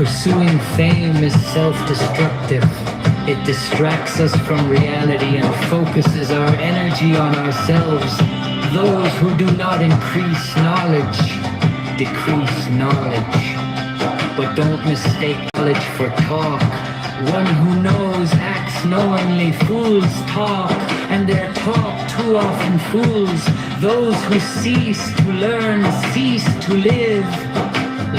Pursuing fame is self-destructive. It distracts us from reality and focuses our energy on ourselves. Those who do not increase knowledge decrease knowledge. But don't mistake knowledge for talk. One who knows acts knowingly. Fools talk, and their talk too often fools. Those who cease to learn cease to live.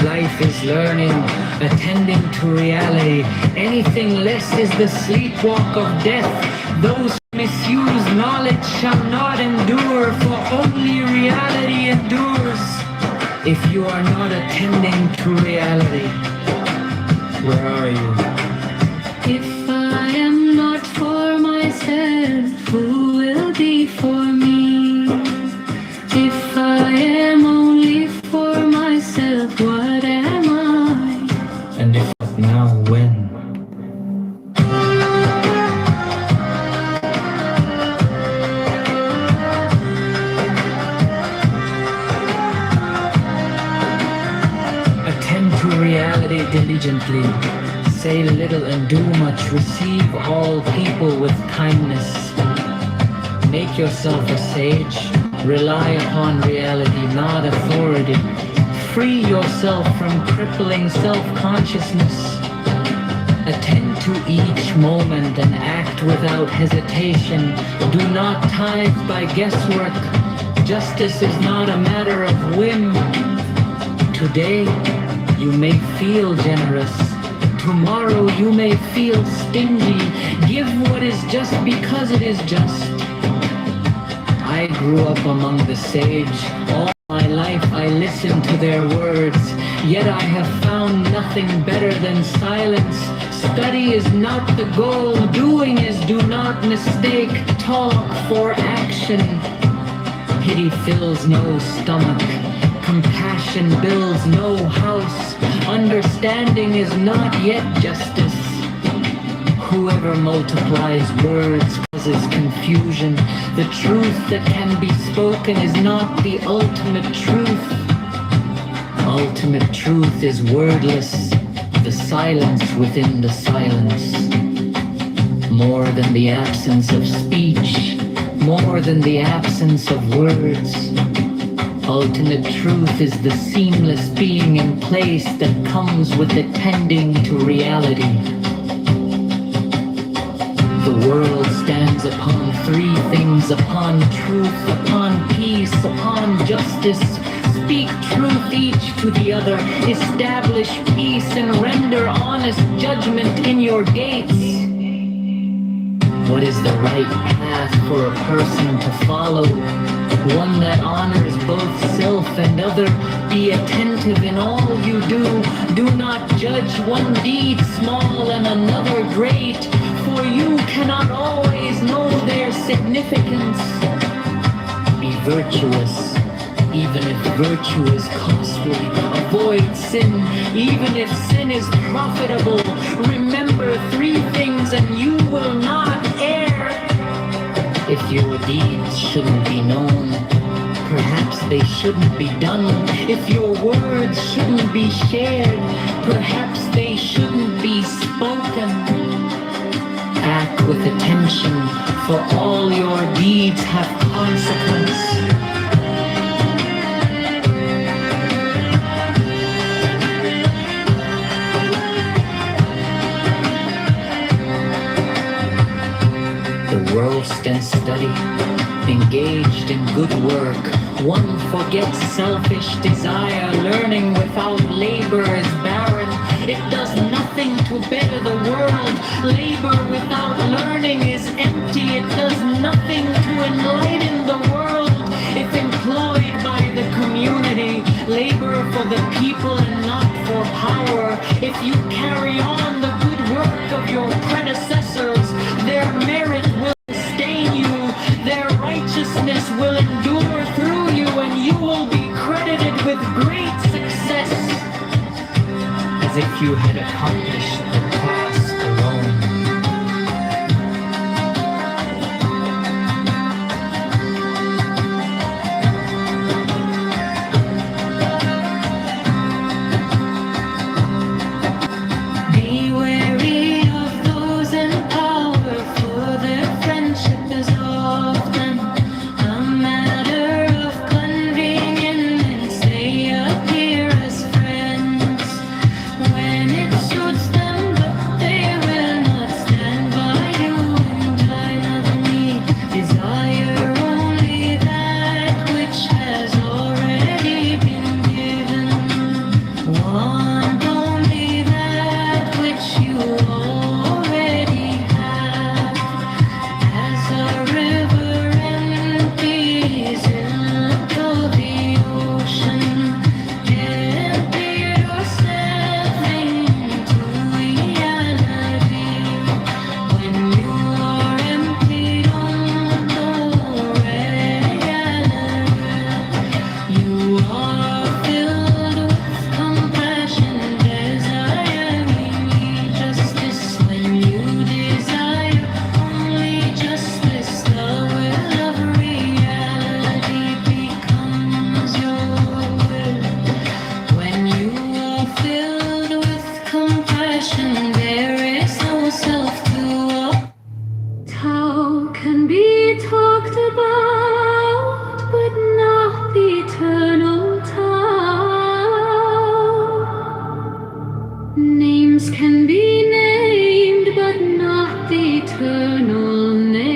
Life is learning, attending to reality. Anything less is the sleepwalk of death. Those who misuse knowledge shall not endure, for only reality endures. If you are not attending to reality, where are you? If I am not for myself, who will be for me? If I am only for myself, what am I? And if not now, when? Attend to reality diligently. Say little and do much. Receive all people with kindness. Make yourself a sage. Rely upon reality, not authority. Free yourself from crippling self-consciousness. Attend to each moment and act without hesitation. Do not tithe by guesswork. Justice is not a matter of whim. Today, you may feel generous. Tomorrow you may feel stingy. Give what is just because it is just. I grew up among the sage. All my life I listened to their words. Yet I have found nothing better than silence. Study is not the goal. Doing is, do not mistake talk for action. Pity fills no stomach. Compassion builds no house. Understanding is not yet justice. Whoever multiplies words causes confusion. The truth that can be spoken is not the ultimate truth. Ultimate truth is wordless, the silence within the silence. More than the absence of speech, more than the absence of words. Ultimate truth is the seamless being in place that comes with attending to reality. The world stands upon three things: upon truth, upon peace, upon justice. Speak truth each to the other. Establish peace and render honest judgment in your gates. What is the right path for a person to follow? One that honors both self and other. Be attentive in all you do. Do not judge one deed small and another great, for you cannot always know their significance. Be virtuous, even if virtue is costly. Avoid sin, even if sin is profitable. Remember three things and you will not err. If your deeds shouldn't be known, perhaps they shouldn't be done. If your words shouldn't be shared, perhaps they shouldn't be spoken. Act with attention, for all your deeds have consequence. The world stands steady, engaged in good work. One forgets selfish desire. Learning without labor is barren. It does nothing to better the world. Labor without learning is empty. It does nothing to enlighten the world. If employed by the community, labor for the people and not for power. If you carry on the good work of your predecessors, their merit will sustain you. Their righteousness will endure through you, and you will be credited with great success, as if you had accomplished the task alone. names can be named, but not the eternal name.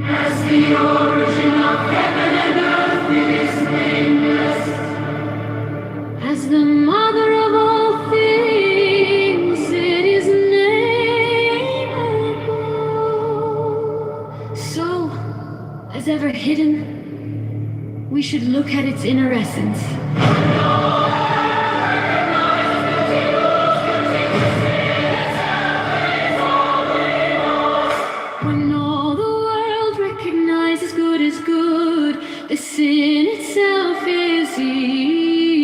As the origin of heaven and earth, it is nameless. As the mother of all things, it is nameable. So, as ever hidden, we should look at its inner essence. When all the world recognizes good as good, the sin itself is evil.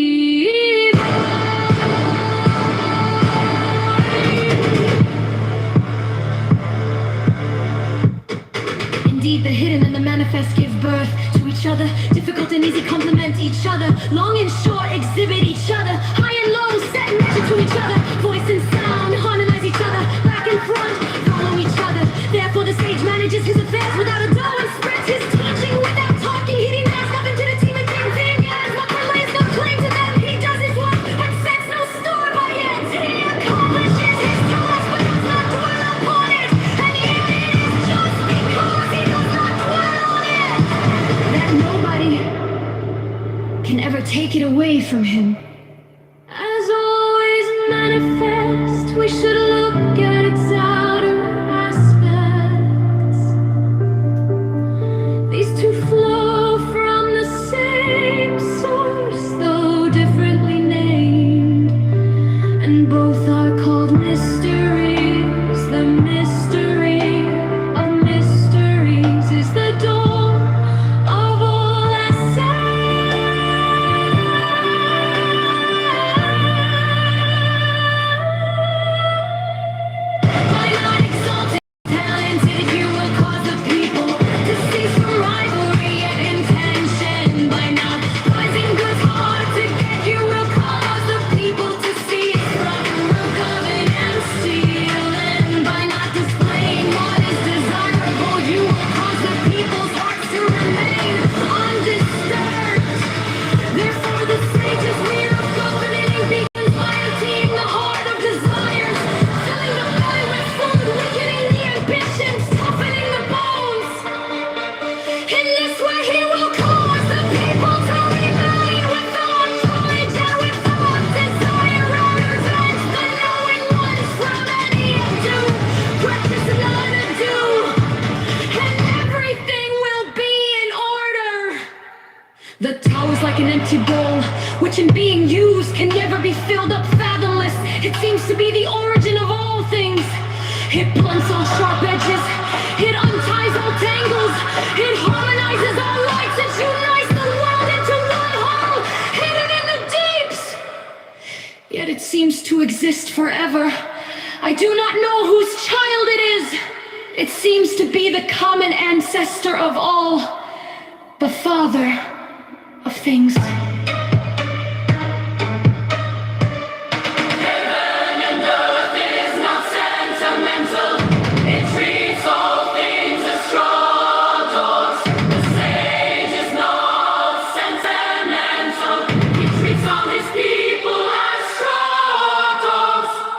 Indeed, the hidden and the manifest give birth to each other. Difficult and easy complement each other. Long and short exhibit each other. High and low set measure to each other. Voice and sound harmonize each other. Back and front follow each other. Therefore the sage manages his affairs without a dough and spreads his teaching without talking. He denies nothing to the team and things in. Yes, what relays no claim to them. He does his work and sets no store by it. He accomplishes his task but does not dwell upon it. And yet it is just because he does not dwell on it that nobody can ever take it away from him. As always manifest, we should look at its outer aspects. These two flow from the same source, though differently named, and both are called mysteries. The mystery of mysteries is the door of all by not exalting talented, you will cause the people to cease from rivalry and intention. By not causing goods hard to get, you will cause the people to cease from covet and steal. And by not displaying what is desirable, you will cause the people's hearts to remain undisturbed. Therefore the sages rear up governing beacons, violeting the heart of desires, filling the belly with food, weakening the ambitions, toughening the bones. In this way he will cause the people to remain without knowledge and without desire, and revenge the knowing ones from any ado. Practice none ado, and everything will be in order. The Tao is like an empty bowl, which in being used can never be filled up fathomless. It seems to be the origin of all things. It blunts all sharp edges, it unties all tangles, it harmonizes all lights, it unites the world into one whole, hidden in the deeps. Yet it seems to exist forever. I do not know whose child it is. It seems to be the common ancestor of all, the father of things.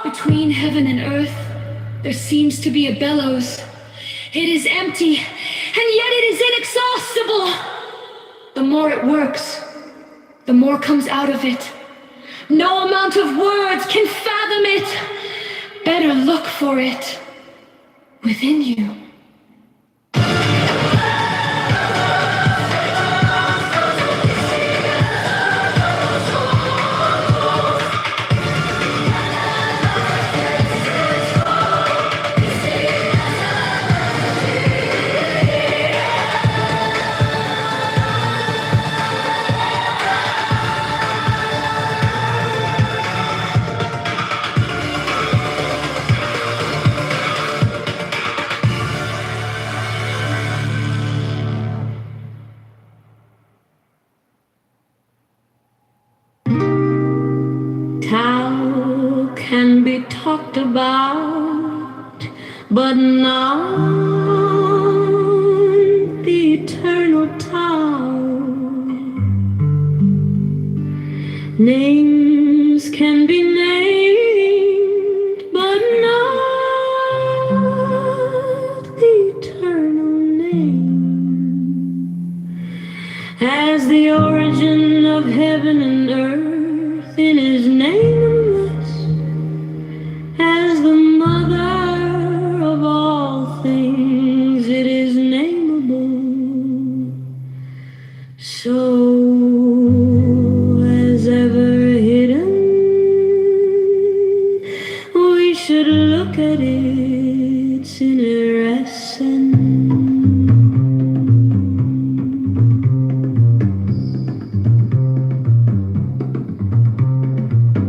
Between heaven and earth, there seems to be a bellows. It is empty, and yet it is inexhaustible. The more it works, the more comes out of it. No amount of words can fathom it. Better look for it within you. Tao can be talked about, but not the eternal Tao. Names names can be named, but not the eternal name. As the origin of heaven and earth, it is nameless. As the mother of all things, it is nameable. So as ever hidden, we should look at its inner essence.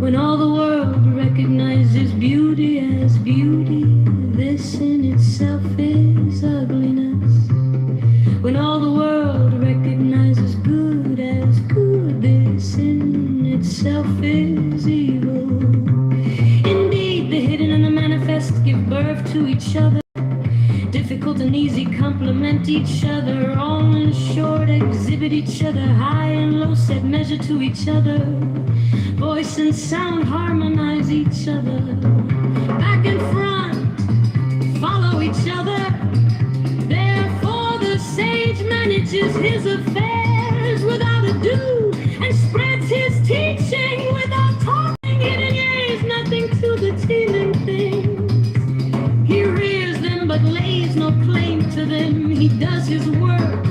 When all the world recognizes beauty as beauty, this in itself is ugliness. When all the world recognizes good as good, this in itself is evil. Indeed, the hidden and the manifest give birth to each other. Difficult and easy complement each other. All in short exhibit each other. High and low set measure to each other. Voice and sound harmonize each other. Back and front follow each other. Therefore the sage manages his affairs without ado, and spreads his teaching without talking. Hidden years nothing to the teeming things. He rears them but lays no claim to them. He does his work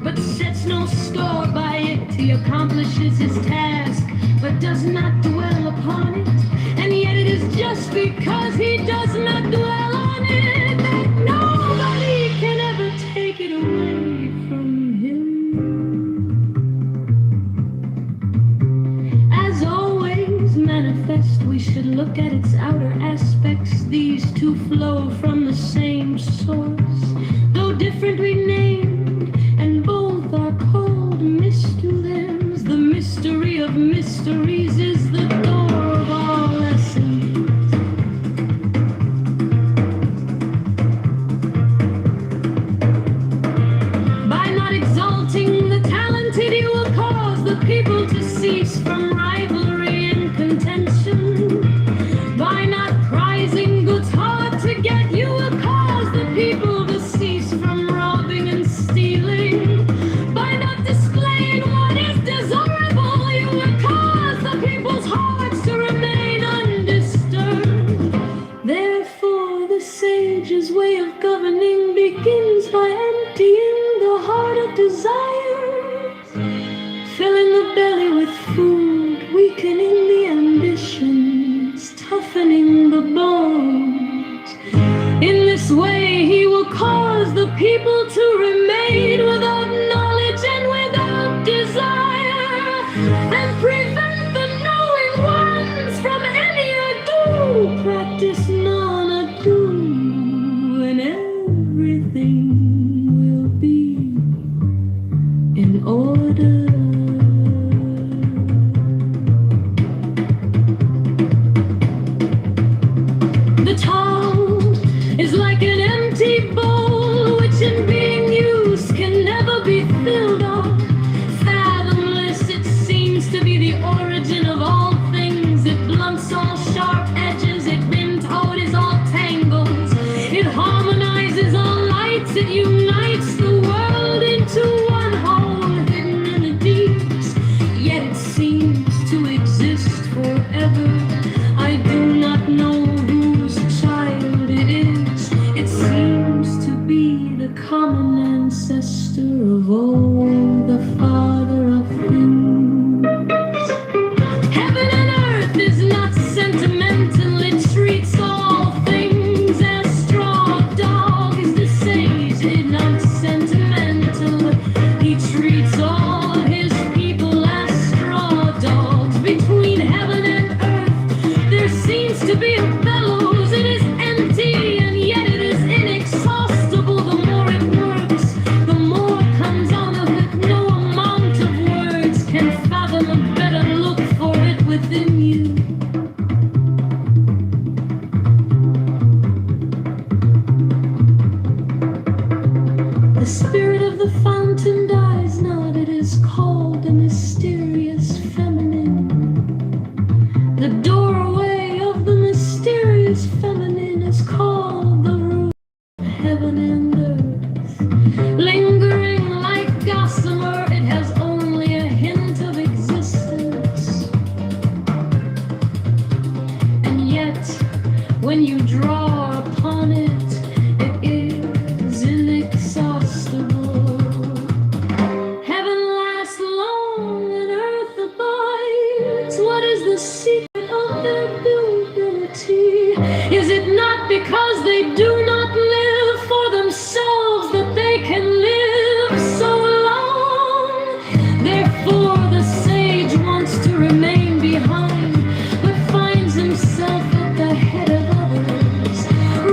but sets no store by it. He accomplishes his task but does not dwell upon it. And yet it is just because he does not dwell on it that nobody can ever take it away from him. As always manifest, we should look at its outer aspects. These two flow from the same source, though differently named, and both are called mysteries. The mystery of mysteries is the door of all lessons. By not exalting the talented, you will cause the people to cease from rivalry and contention. By not prizing goods hard to get, you will cause the people to cease from robbing and stealing. By not displaying what is desirable, you will cause the people's hearts to remain undisturbed. Therefore, the sage's way of governing begins by emptying the heart of desires, filling the belly with food, weakening the ambitions, toughening the bones. In this way, he will cause the people to remain without knowledge and without desire, and prevent the knowing ones from any ado. Practice non-ado, and everything will be in order. The tongue is like an empty bowl, which in being used can never be filled up. Fathomless, it seems to be the origin of all things. It blunts all sharp edges. It been told is The doorway of the mysterious feminine is called the root of heaven and earth. Lingering like gossamer, it has only a hint of existence. And yet, when you draw upon it, it is inexhaustible. Heaven lasts long and earth abides. What is the secret of their durability? Is it not because they do not live for themselves that they can live so long? Therefore the sage wants to remain behind, but finds himself at the head of others,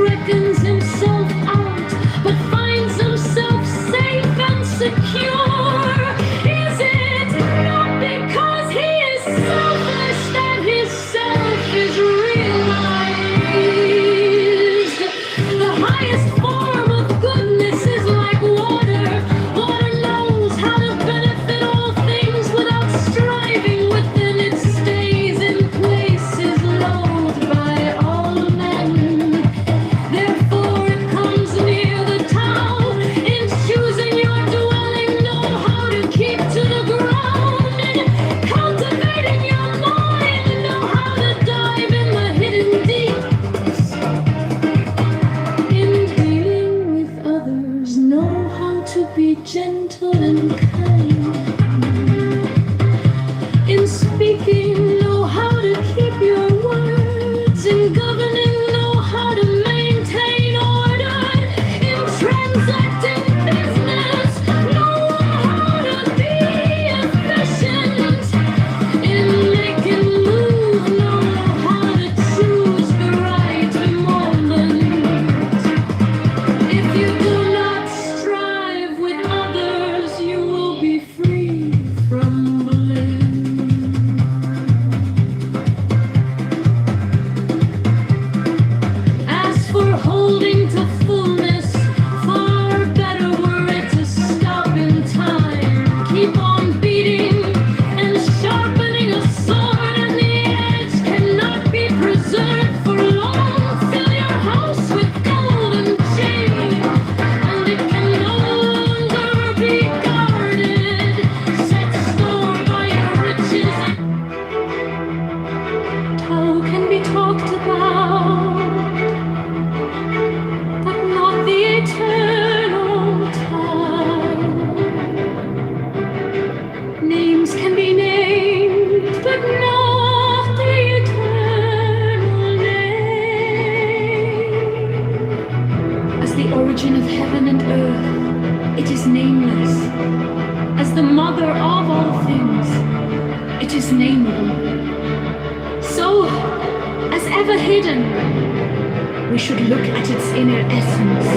reckons himself out, but finds himself safe and secure. Is it not because he is selfless that his self is realized? The highest form of goodness is like water. Water knows how to benefit all things without striving within. It stays in places loved by all men. Therefore it comes near the town. In choosing your dwelling, know how to keep to the ground. In cultivating your mind, know how to dive in the hidden deeps. In dealing with others, know how to be gentle and kind. In speaking, know how to keep your words. In governing, know how to maintain order. In transacting business, know how to be efficient. In making moves, know how to choose the right moment. If you do not strive with others, you will be free from blame. As for holding to fullness, far better were it to stop in time. Keep on beating and sharpening a sword, and the edge cannot be preserved for long. Fill your house with gold and jade, and it can no longer be guarded. Set store by your riches. Tao can be talked about, but not the eternal time. Names can be named, but not the eternal name. As the origin of heaven and earth, it is nameless. As the mother of all things, it is nameable. So, as ever hidden, we should look at its inner essence.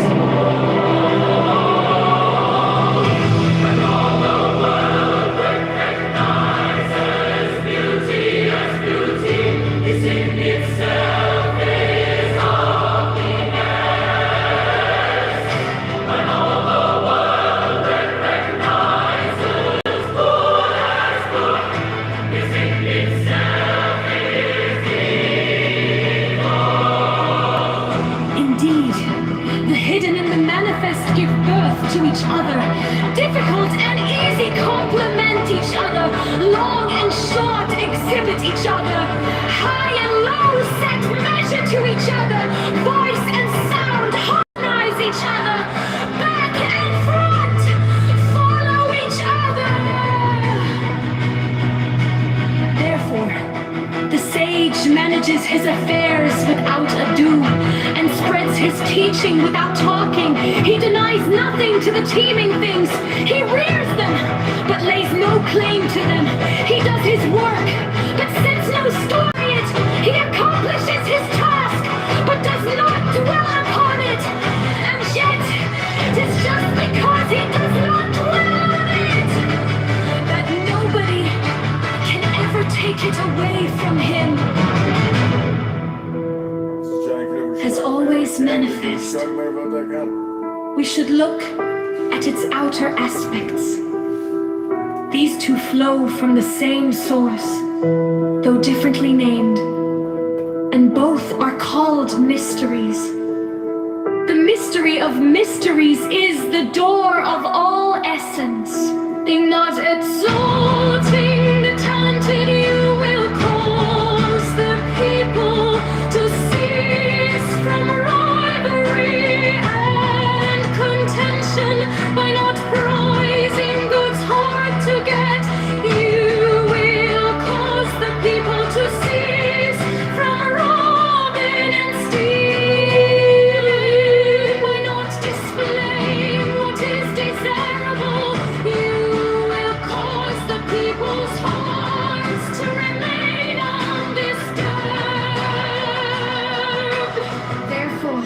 Indeed, the hidden and the manifest give birth to each other. Difficult and easy complement each other. Long and short exhibit each other. High and low set measure to each other. Voice and sound harmonize each other. Back and front follow each other. Therefore, the sage manages his affairs without ado and spreads his teaching without talking. He denies nothing to the teeming things. He rears them, but lays no claim to them. He does his work, but sets no store in it. He accomplishes his task, but does not dwell upon it. And yet, it is just because he does not dwell on it that nobody can ever take it away from him. Has always manifest. We should look at its outer aspects. These two flow from the same source, though differently named, and both are called mysteries. The mystery of mysteries is the door of all essence. Think not exalting the talented, you will cause the people to cease from rivalry and contention by not prizing goods hard to get. You will cause the people to cease from robbing and stealing by not displaying what is desirable. You will cause the people's hearts to remain undisturbed. Therefore,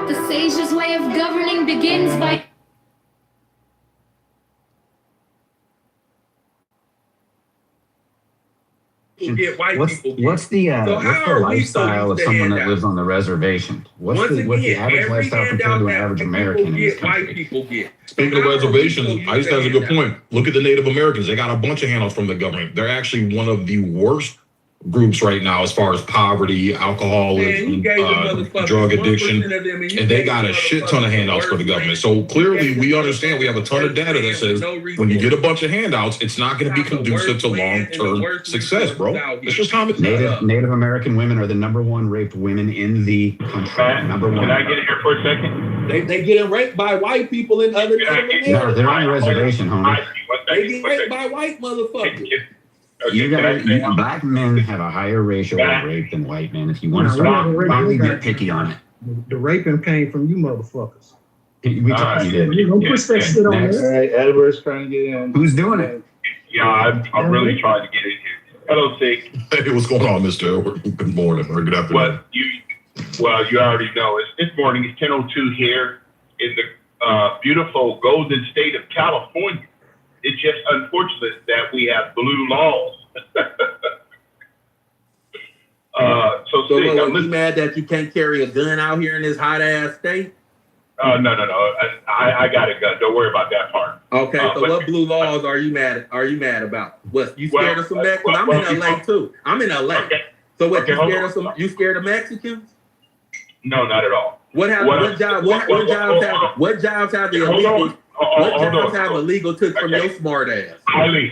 the sage's way of governing begins by Get white What's people. what's the So what's how the are we lifestyle of supposed to someone that hand lives out? on the reservation? What's Once the again, average every lifestyle compared handout to an that average people American in this get, white country? people get. Speaking of How are we reservations, supposed Ice to has a good hand out? point. Look at the Native Americans. They got a bunch of handouts from the government. They're actually one of the worst groups right now as far as poverty, Man, alcoholism, you gave the motherfuckers drug 1% addiction, of them, and you and they gave got the a shit ton of motherfuckers handouts for the worse government. land. So clearly, You gave we the understand we have a ton of worse data that land says with no when you get a resources. bunch of handouts, it's not going to be Got the conducive worst to land and the long-term worst success, bro. resources out here. It's just common sense. Native American women are the #1 raped women in the country. Matt, Number one. can I get in here for a second? They getting raped by white people in other Can I Native get- No, they're on the reservation, homie. They get raped by white motherfuckers. You guys, black men have a higher ratio of rape than white men. If you want to start really get picky on it, The raping came from you motherfuckers. we talked. You did. You don't push that shit on Next. there. All right, Edward's trying to get in. Who's doing it? Yeah, I'm really trying to get in here. Hello, Sig. Hey, what's going on, Mr. Edward? Good morning or good afternoon. Well, you already know it's morning. It's 10:02 here in the beautiful golden state of California. It's just unfortunate that we have blue laws. So So Sig, I'm you listening. mad that you can't carry a gun out here in this hot ass state? No. I got a gun. Don't worry about that part. Okay, so but- what blue laws are you mad about? What, you scared of some Mexicans? I'm in LA too. I'm in LA. Okay. So what, Okay, you hold scared on. of some? You scared of Mexicans? No, not at all. What have What- what jobs what- what jobs hold have on. what jobs have the Hold illegal on. what Hold jobs on. have illegal took from Okay. your smart ass? Highly.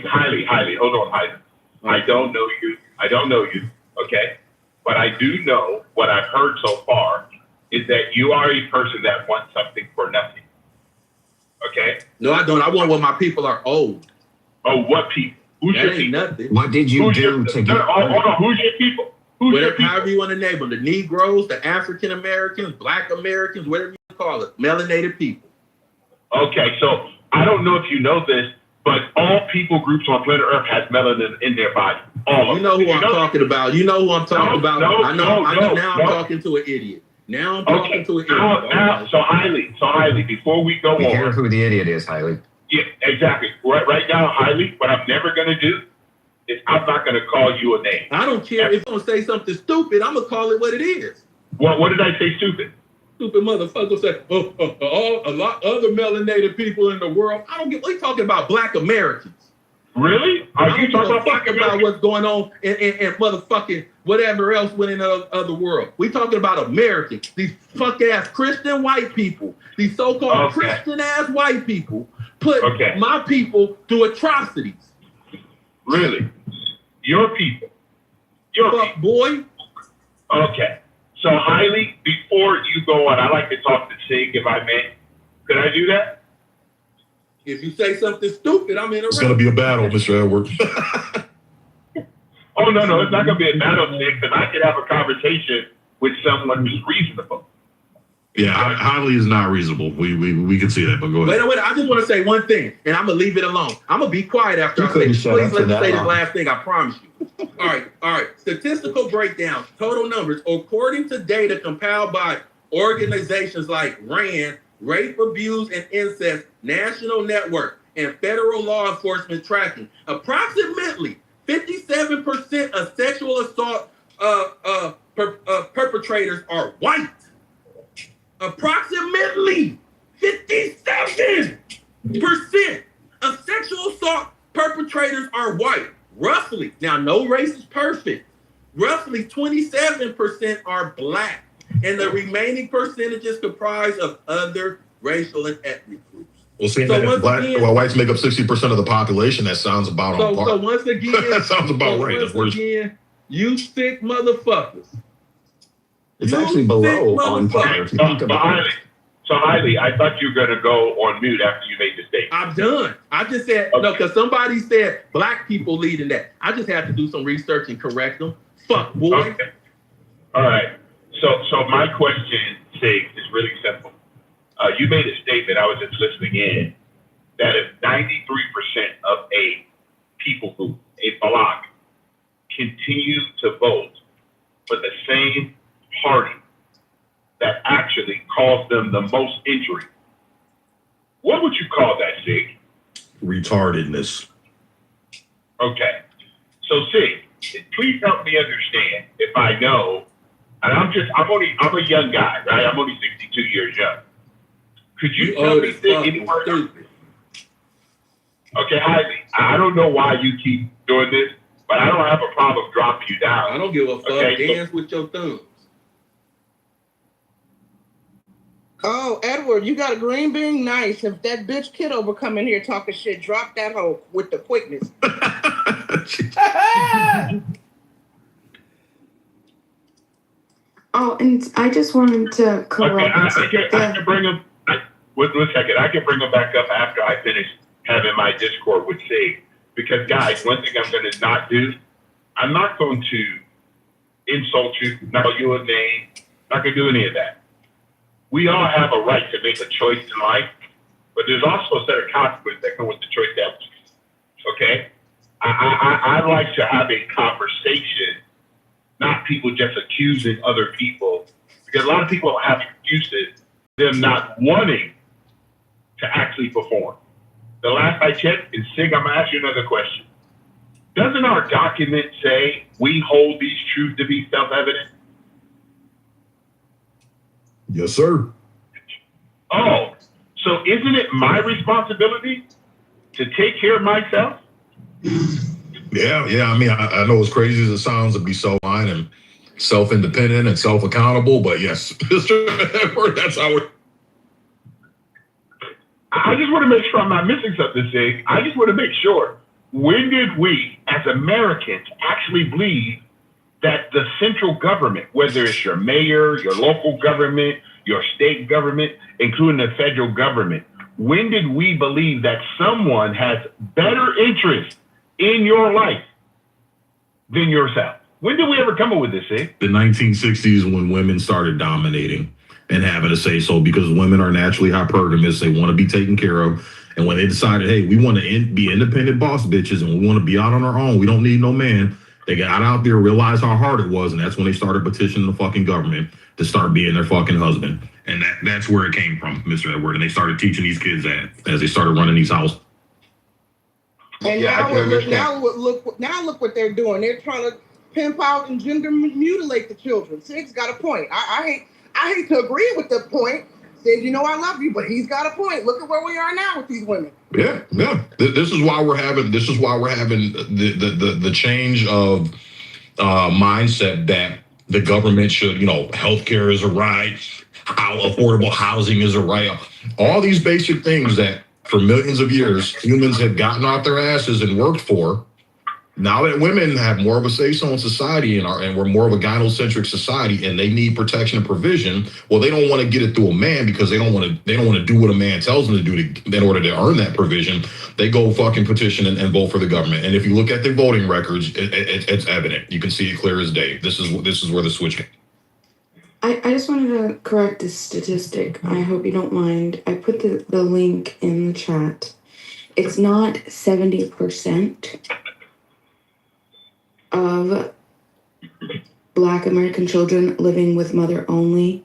Hold on, highly. I don't know you. Okay. But I do know what I've heard so far is that you are a person that wants something for nothing. Okay. No, I don't. I want what my people are owed. Oh, what people? Who's That your ain't people? nothing. What did you Who's do your, to no, get? hold on. Who's your people? Who's your Whatever, people? however you want to name them, the Negroes, the African Americans, Black Americans, whatever you call it, melanated people. Okay, so I don't know if you know this, but all people groups on planet Earth has melanin in their body. All of You know them. who I'm talking about. You know who I'm talking about. No, I know. Now I'm no. talking to an idiot. Now I'm talking Okay. to an Now, idiot. so highly, before we go We hear on, who the idiot is, Hailey. yeah, exactly. Right now, highly, what I'm never gonna do is I'm not gonna call you a name. I don't care if I'm gonna say something stupid. I'm gonna call it what it is. What did I say? Stupid. Stupid motherfucker say, a lot other melanated people in the world. I don't get. We talking about Black Americans. Really? I Are don't you give a talking fuck about about what's going on in motherfucking whatever else went in the other world. We talking about Americans. These fuck ass Christian white people. These so-called Okay. Christian ass white people put Okay. my people through atrocities. Really? Your people. Your Fuck people. boy. Okay. So highly, before you go on, I like to talk to Sig, if I may. Could I do that? If you say something stupid, I'm It's going to be a battle, Mr. Edward. Oh, no, it's not going to be a battle, Sig, because I could have a conversation with someone who's reasonable. Yeah, highly is not reasonable. We can see that, but go ahead. Wait, I just want to say one thing, and I'm gonna leave it alone. I'm gonna be quiet after You I say couldn't this. shut Please up let for me that say this long. last thing, I promise you. All right. Statistical breakdown, total numbers. According to data compiled by organizations like RAND, Rape, Abuse, and Incest National Network, and federal law enforcement tracking, approximately 57% of sexual assault perpetrators are white. Approximately 57% of sexual assault perpetrators are white. Roughly, now no race is perfect. Roughly 27% are black, and the remaining percentage is comprised of other racial and ethnic groups. Well, seeing So that once black, again- well, whites make up 60% of the population, that sounds about on par. So once again, that sounds about right. Once again, you sick motherfuckers. It's You actually sick below on par. motherfucker. If you think about it. So Hailey, I thought you were going to go on mute after you made the statement. I'm done. I just said, no, because somebody said black people leading that. I just had to do some research and correct them. Fuck, boy. Okay. All right. So my question, Sig, is really simple. You made a statement, I was just listening in, that if 93% of a people group, a block, continue to vote for the same party that actually caused them the most injury, what would you call that, Sig? Retardedness. Okay. So Sig, please help me understand if I know, and I'm a young guy, right? I'm only 62 years young. Could you tell me Sig anywhere? Okay, Hailey, I don't know why you keep doing this, but I don't have a problem dropping you down. I don't give a fuck. Okay, Dance with your thumbs. Oh, Edward, you got a green bean? Nice. If that bitch Kitover come in here talking shit, drop that hoe with the quickness. Oh, and I just wanted to correct. Okay, I can bring him. One second, I can bring him back up after I finish having my Discord with Sig. Because guys, one thing I'm going to not do, I'm not going to insult you, not call you a name, not going to do any of that. We all have a right to make a choice in life, but there's also a set of consequences that come with the choice that we make. Okay? I like to have a conversation, not people just accusing other people, because a lot of people have excuses, them not wanting to actually perform. The last I checked, and Sig, I'm going to ask you another question. Doesn't our document say we hold these truths to be self-evident? Yes, sir. Oh, so isn't it my responsibility to take care of myself? Yeah. I mean, I know as crazy as it sounds to be self-reliant and self-independent and self-accountable, but yes, Mr. Edward, that's how it. I just want to make sure I'm not missing something, Sig. I just want to make sure. When did we, as Americans, actually believe that the central government, whether it's your mayor, your local government, your state government, including the federal government, when did we believe that someone has better interest in your life than yourself? When did we ever come up with this, Sig? The 1960s, when women started dominating and having a say so, because women are naturally hypergamous, they want to be taken care of. And when they decided, hey, we want to be independent boss bitches and we want to be out on our own, we don't need no man. They got out there, realized how hard it was, and that's when they started petitioning the fucking government to start being their fucking husband. And that's where it came from, Mr. Edward. And they started teaching these kids that as they started running these houses. And Yeah, now look what they're doing. They're trying to pimp out and gender mutilate the children. Sig's got a point. I hate to agree with the point. Sig, you know I love you, but he's got a point. Look at where we are now with these women. Yeah. This is why we're having the change of mindset that the government should, healthcare is a right, how affordable housing is a right. All these basic things that for millions of years humans have gotten off their asses and worked for. Now that women have more of a say-so in society and we're more of a gynocentric society and they need protection and provision, well, they don't want to get it through a man because they don't want to do what a man tells them to do in order to earn that provision. They go fucking petition and vote for the government. And if you look at the voting records, it's evident. You can see it clear as day. This is where the switch came. I just wanted to correct this statistic. I hope you don't mind. I put the link in the chat. It's not 70% of Black American children living with mother only.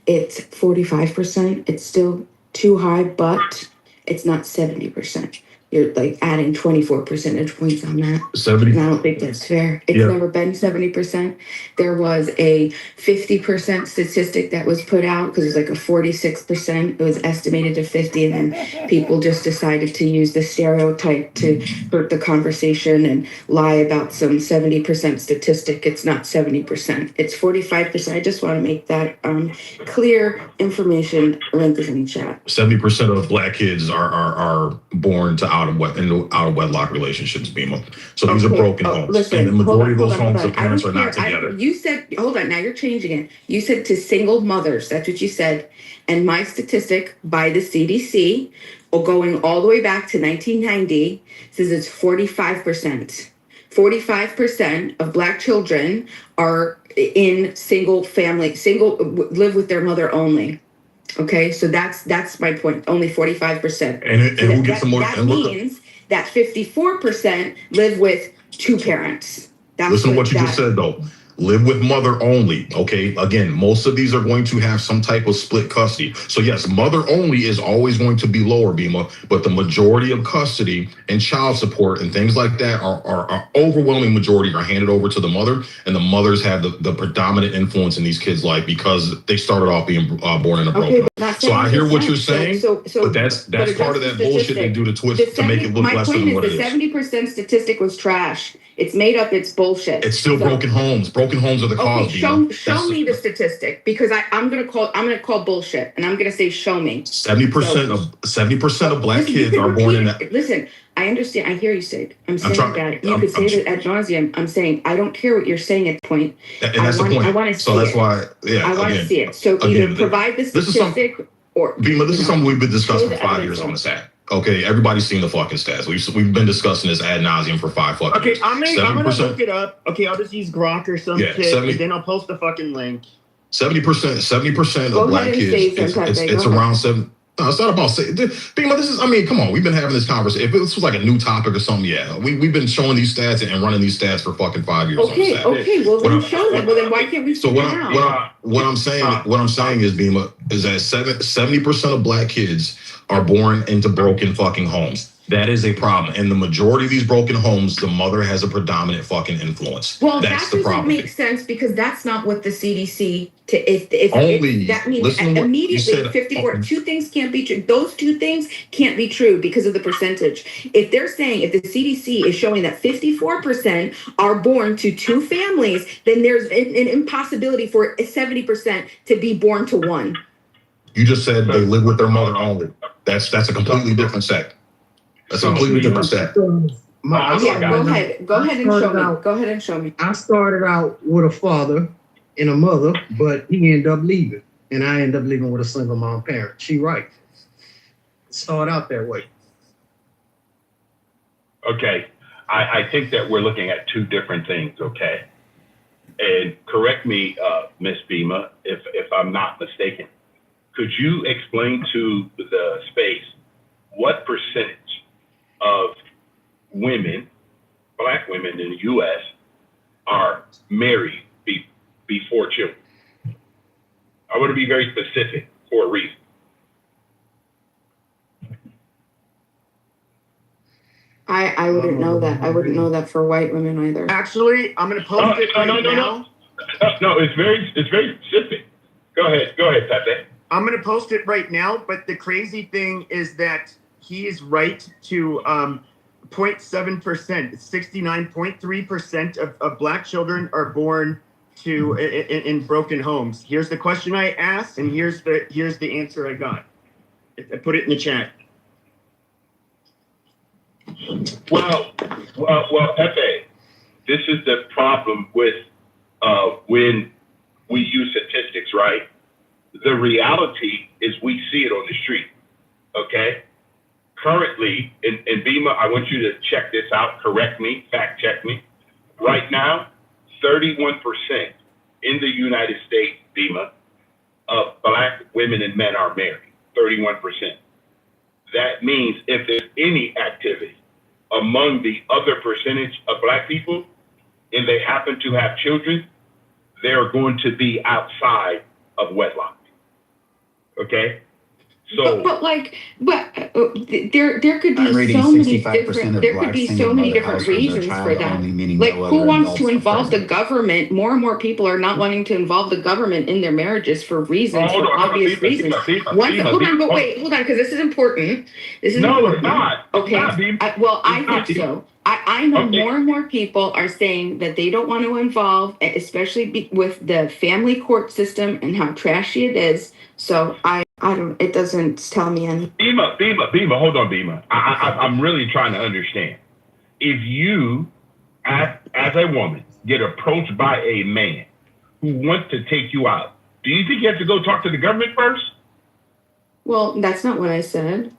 It's 45%. It's still too high, but it's not 70%. You're like adding 24 percentage points on that. 70. And I don't think that's fair. It's never been 70%. There was a 50% statistic that was put out because it was like a 46%. It was estimated to 50, and then people just decided to use the stereotype to hurt the conversation and lie about some 70% statistic. It's not 70%. It's 45%. I just want to make that clear information. Link is in the chat. 70% of black kids are born to out of wedlock relationships, Bima. So these are broken homes. Listen, and the majority of those hold homes, on. the parents I are don't not care. together. You said, hold on, now you're changing it. You said to single mothers. That's what you said. And my statistic by the CDC, going all the way back to 1990, says it's 45%. 45% of black children are in live with their mother only. Okay, so that's my point. Only 45%. And who gets the more? That means that 54% live with two parents. Listen to what you just said, though. Live with mother only. Okay. Again, most of these are going to have some type of split custody. So yes, mother only is always going to be lower, Bima, but the majority of custody and child support and things like that are overwhelming majority are handed over to the mother, and the mothers have the predominant influence in these kids' life because they started off being born in a broken home. So I hear what you're saying, but that's part of that bullshit they do to twist to make it look less than what it is. The 70% statistic was trash. It's made up. It's bullshit. It's still broken homes. Broken homes are the cause. Okay, show me the statistic, because I'm gonna call bullshit, and I'm gonna say show me. 70% of black kids are born in that. Listen, I understand. I hear you say it. I'm saying that you could say that ad nauseum. I'm saying I don't care what you're saying at point. And that's the point. I want to see it. So that's why, I want to see it. So either provide the statistic or Bima, this is something we've been discussing for 5 years on this app. Okay, everybody's seen the fucking stats. We've been discussing this ad nauseum for 5 fucking years. I'm gonna look it up. Okay, I'll just use Grok or some shit, and then I'll post the fucking link. 70% of black kids. It's around 7. No, it's not about Bima, this is, I mean, come on, we've been having this conversation. If this was like a new topic or something, yeah. We've been showing these stats and running these stats for fucking 5 years. Okay, well then show them. Well then why can't we see what I'm saying is, Bima, is that 70% of black kids are born into broken fucking homes. That is a problem. And the majority of these broken homes, the mother has a predominant fucking influence. Well, that's that the problem. doesn't make sense, because that's not what the CDC that means immediately 54. Two things can't be true. Those two things can't be true because of the percentage. If they're saying, if the CDC is showing that 54% are born to two families, then there's an impossibility for 70% to be born to one. You just said they live with their mother only. That's a completely different set. That's a completely different set. Go ahead and show me. I started out with a father and a mother, but he ended up leaving, and I ended up living with a single mom parent. She right. It started out that way. Okay, I think that we're looking at two different things. Okay, and correct me, Miss Bima, if I'm not mistaken. Could you explain to the space what percentage of women, black women in the U.S., are married before children? I want to be very specific for a reason. I wouldn't know that. I wouldn't know that for white women either. Actually, I'm going to post it right now. No, it's very specific. Go ahead, Pepe. I'm going to post it right now, but the crazy thing is that he is right to 0.7%. 69.3% of black children are born to in broken homes. Here's the question I asked, and here's the answer I got. I put it in the chat. Well, Pepe, this is the problem with when we use statistics, right? The reality is we see it on the street, okay? Currently, in Bima, I want you to check this out, correct me, fact check me. Right now, 31% in the United States, Bima, of black women and men are married, 31%. That means if there's any activity among the other percentage of black people, and they happen to have children, they're going to be outside of wedlock. Okay? So, there could be I'm reading so many 65% different of there black could be single so many mother different households are reasons for child that. only, meaning Like, no who other wants adults to are involve the present. government? More and more people are not wanting to involve the government in their marriages for reasons, for obvious reasons. Hold on, because this is important. This is no, important. it's not. Okay. It's not, I think so. I know Okay. more and more people are saying that they don't want to involve, especially with the family court system and how trashy it is. So I don't. It doesn't tell me anything. Bima, hold on, Bima. I'm really trying to understand. If you, as a woman, get approached by a man who wants to take you out, do you think you have to go talk to the government first? Well, that's not what I said.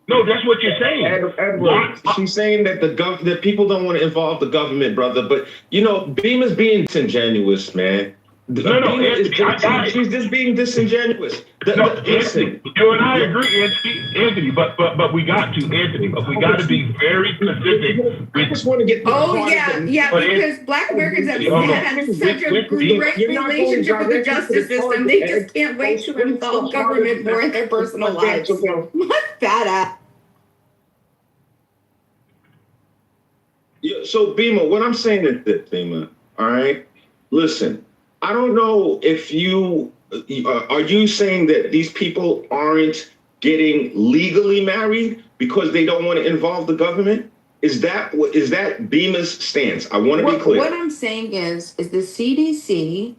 No, that's what you're saying. Edward, she's saying that that people don't want to involve the government, brother. But you know, Beamer's being disingenuous, man. Anthony, she's just being disingenuous. Anthony, you and I agree, Anthony. But we got to be very specific. I just want to get. Because Black Americans have had such a great relationship with the justice system. They just can't wait to involve government more in their personal lives. What badass. Yeah, so Beamer, what I'm saying is this, Beamer. All right, listen. I don't know if you are you saying that these people aren't getting legally married because they don't want to involve the government? Is that Beamer's stance? I want to be clear. What I'm saying is the CDC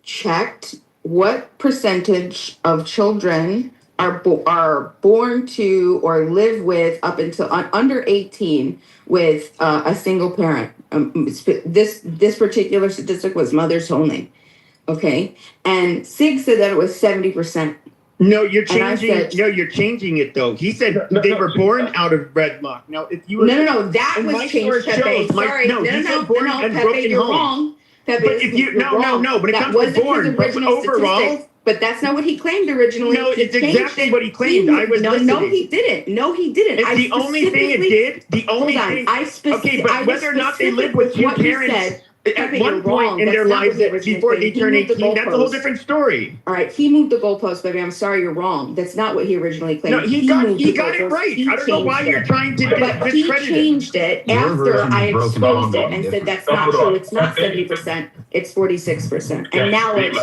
checked what percentage of children are born to or live with up until under 18 with a single parent. This particular statistic was mothers only. Okay, and Sig said that it was 70%. No, you're changing. You're changing it though. He said they were born out of wedlock. Now, if you were that was changed. Pepe, sorry, Pepe, you're wrong. Pepe, but if you no, but it comes to born. But overall. But that's not what he claimed originally. No, it's exactly what he claimed. I was listening. No, he didn't. It's the only thing it did. The only thing. Okay, but whether or not they live with two parents at one point in their lives before they turn 18, that's a whole different story. All right, he moved the goalpost, baby. I'm sorry, you're wrong. That's not what he originally claimed. No, he got it right. I don't know why you're trying to discredit it. But he changed it after I exposed it and said that's not true. It's not 70%. It's 46%. And now it's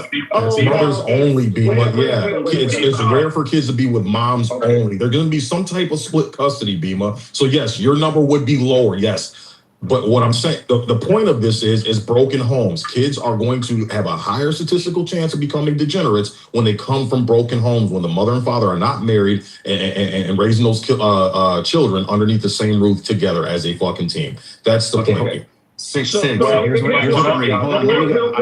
mothers only be, but yeah, it's rare for kids to be with moms only. They're going to be some type of split custody, Bima. So yes, your number would be lower. Yes. But what I'm saying, the point of this is broken homes. Kids are going to have a higher statistical chance of becoming degenerates when they come from broken homes, when the mother and father are not married and raising those children underneath the same roof together as a fucking team. That's the point. Okay. Six. Here's what I'm reading. Hold on.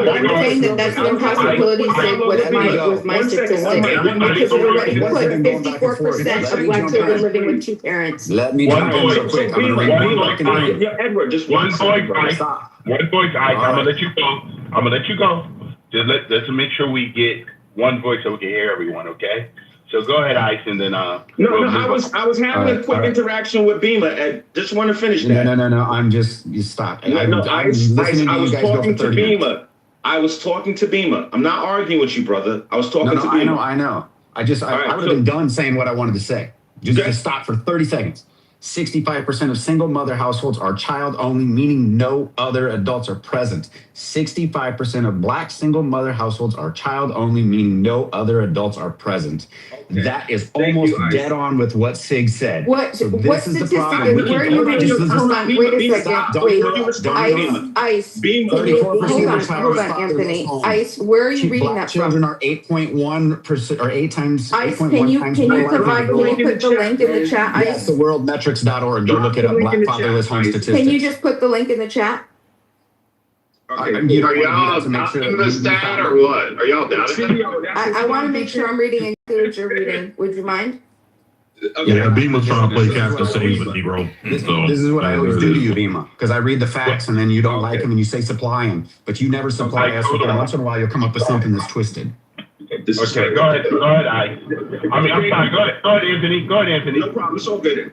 I'm saying that's the impossibility with my statistics. Because we already put 54% of Black children living with two parents. Let me jump in real quick. I'm going to read Edward, just one point. I'm gonna let you go. Let's make sure we get one voice so we can hear everyone. Okay. So go ahead, Ice, and then I was having a quick interaction with Beamer, and just want to finish that. No. You stop. I was talking to Beamer. I was talking to Beamer. I'm not arguing with you, brother. I was talking to Beamer. I know. I would have been done saying what I wanted to say. Just stop for 30 seconds. 65% of single mother households are child only, meaning no other adults are present. 65% of Black single mother households are child only, meaning no other adults are present. Okay. That is almost dead on with what Sig said. What this is the problem. Where are you reading? Hold on, wait a second. Wait, Ice. 34% hold on, Anthony. Ice, where are you reading that from? Children are 8.1% or 8 times. Ice, can you put the link in the chat? Ice. Yes, the worldmetrics.org. Go look it up. Black fatherless home statistics. Can you just put the link in the chat? Okay. Are y'all doubting the stat or what? Are y'all doubting? I want to make sure I'm reading what you're reading. Would you mind? Okay. Yeah, Beamer's trying to play Captain Save with me, bro. This is what I always do to you, Beamer, because I read the facts and then you don't like them and you say supply them, but you never supply us. Once in a while, you'll come up with something that's twisted. Okay, go ahead, Ice. I'm sorry. Go ahead, Anthony. No problem. It's all good.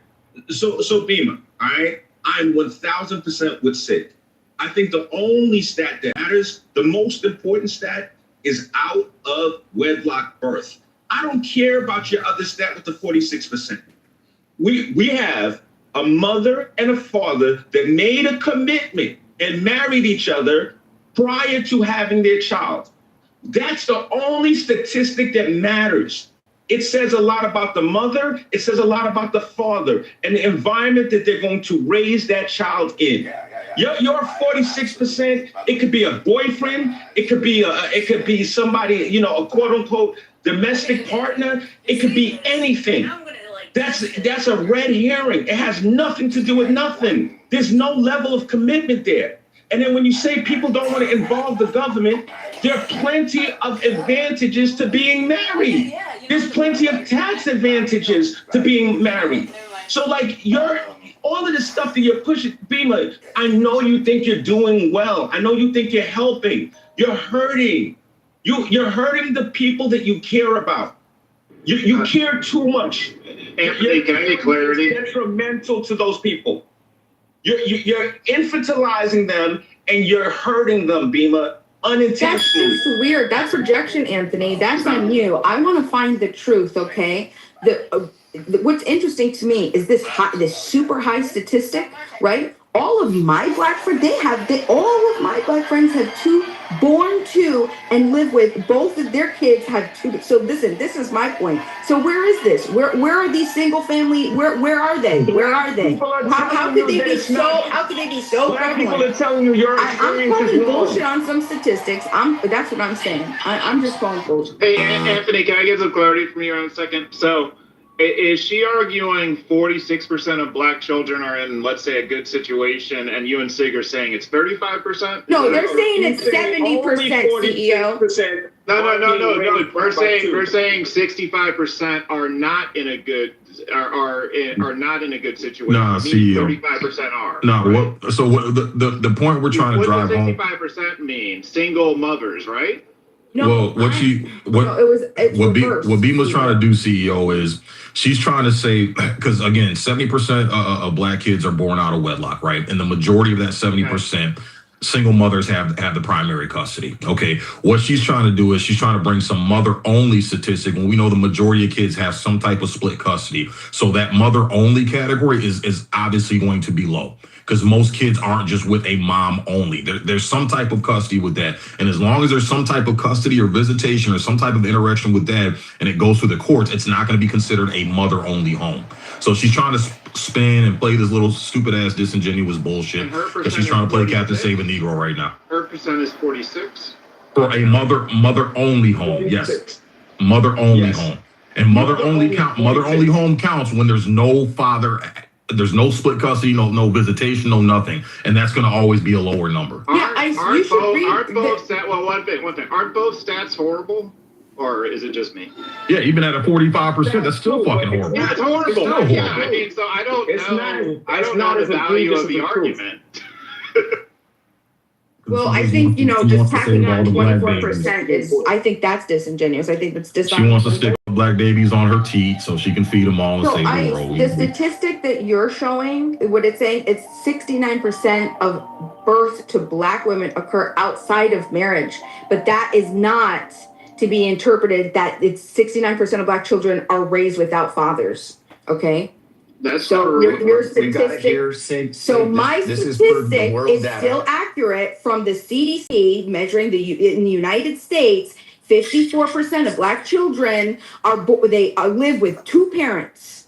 So Beamer, all right? I'm 1,000% with Sid. I think the only stat that matters, the most important stat, is out of wedlock birth. I don't care about your other stat with the 46%. We have a mother and a father that made a commitment and married each other prior to having their child. That's the only statistic that matters. It says a lot about the mother. It says a lot about the father and the environment that they're going to raise that child in. Your 46%. It could be a boyfriend. It could be somebody, you know, a quote unquote domestic partner. It could be anything. That's a red herring. It has nothing to do with nothing. There's no level of commitment there. And then when you say people don't want to involve the government, there are plenty of advantages to being married. There's plenty of tax advantages to being married. So like all of the stuff that you're pushing, Bima, I know you think you're doing well. I know you think you're helping. You're hurting. You're hurting the people that you care about. You care too much. Anthony, can I get clarity? It's detrimental to those people. You're infantilizing them and you're hurting them, Bima, unintentionally. That's just weird. That's rejection, Anthony. That's on you. I want to find the truth, okay? What's interesting to me is this super high statistic, right? All of my black friends, all of my black friends have born to and live with, both of their kids have two. So listen, this is my point. So where is this? Where are these single family? Where are they? Where are they? How could they be so Black people prevalent? are telling you your experience I'm is calling wrong. bullshit on some statistics. That's what I'm saying. I'm just calling bullshit. Hey, Anthony, can I get some clarity from you on a second? So, is she arguing 46% of black children are in, let's say, a good situation, and you and Sig are saying it's 35%? No, they're saying it's 70%, CEO. No. We're saying 65% are not in a good are not in a good situation. No, CEO. 35% are. No, right? The point we're trying to drive home. What does 65% mean? Single mothers, right? No, what Bima's trying to do, CEO, is she's trying to say, because again, 70% of black kids are born out of wedlock, right? And the majority of that 70%, single mothers have the primary custody. Okay, what she's trying to do is she's trying to bring some mother-only statistic when we know the majority of kids have some type of split custody. So that mother-only category is obviously going to be low, because most kids aren't just with a mom only. There's some type of custody with that. And as long as there's some type of custody or visitation or some type of interaction with that, and it goes through the courts, it's not going to be considered a mother-only home. So she's trying to spin and play this little stupid-ass disingenuous bullshit, because she's trying to play Captain Save a Negro right now. Her percent is 46? For a mother-only home, yes. Mother-only home. And mother-only home counts when there's no father. There's no split custody, no visitation, no nothing, and that's going to always be a lower number. Aren't both stats horrible, or is it just me? Yeah, even at a 45%, that's still fucking horrible. Yeah, it's horrible. It's still horrible. Yeah, I mean, so I don't know the value of the argument. Well, I think, just tacking on 24% is, I think that's disingenuous. I think that's dishonest. She wants to stick black babies on her teeth so she can feed them all and save the world. The statistic that you're showing, what it's saying, it's 69% of births to black women occur outside of marriage. But that is not to be interpreted that it's 69% of black children are raised without fathers. Okay? That's so your statistic. So my statistic is still accurate from the CDC measuring in the United States. 54% of black children live with two parents.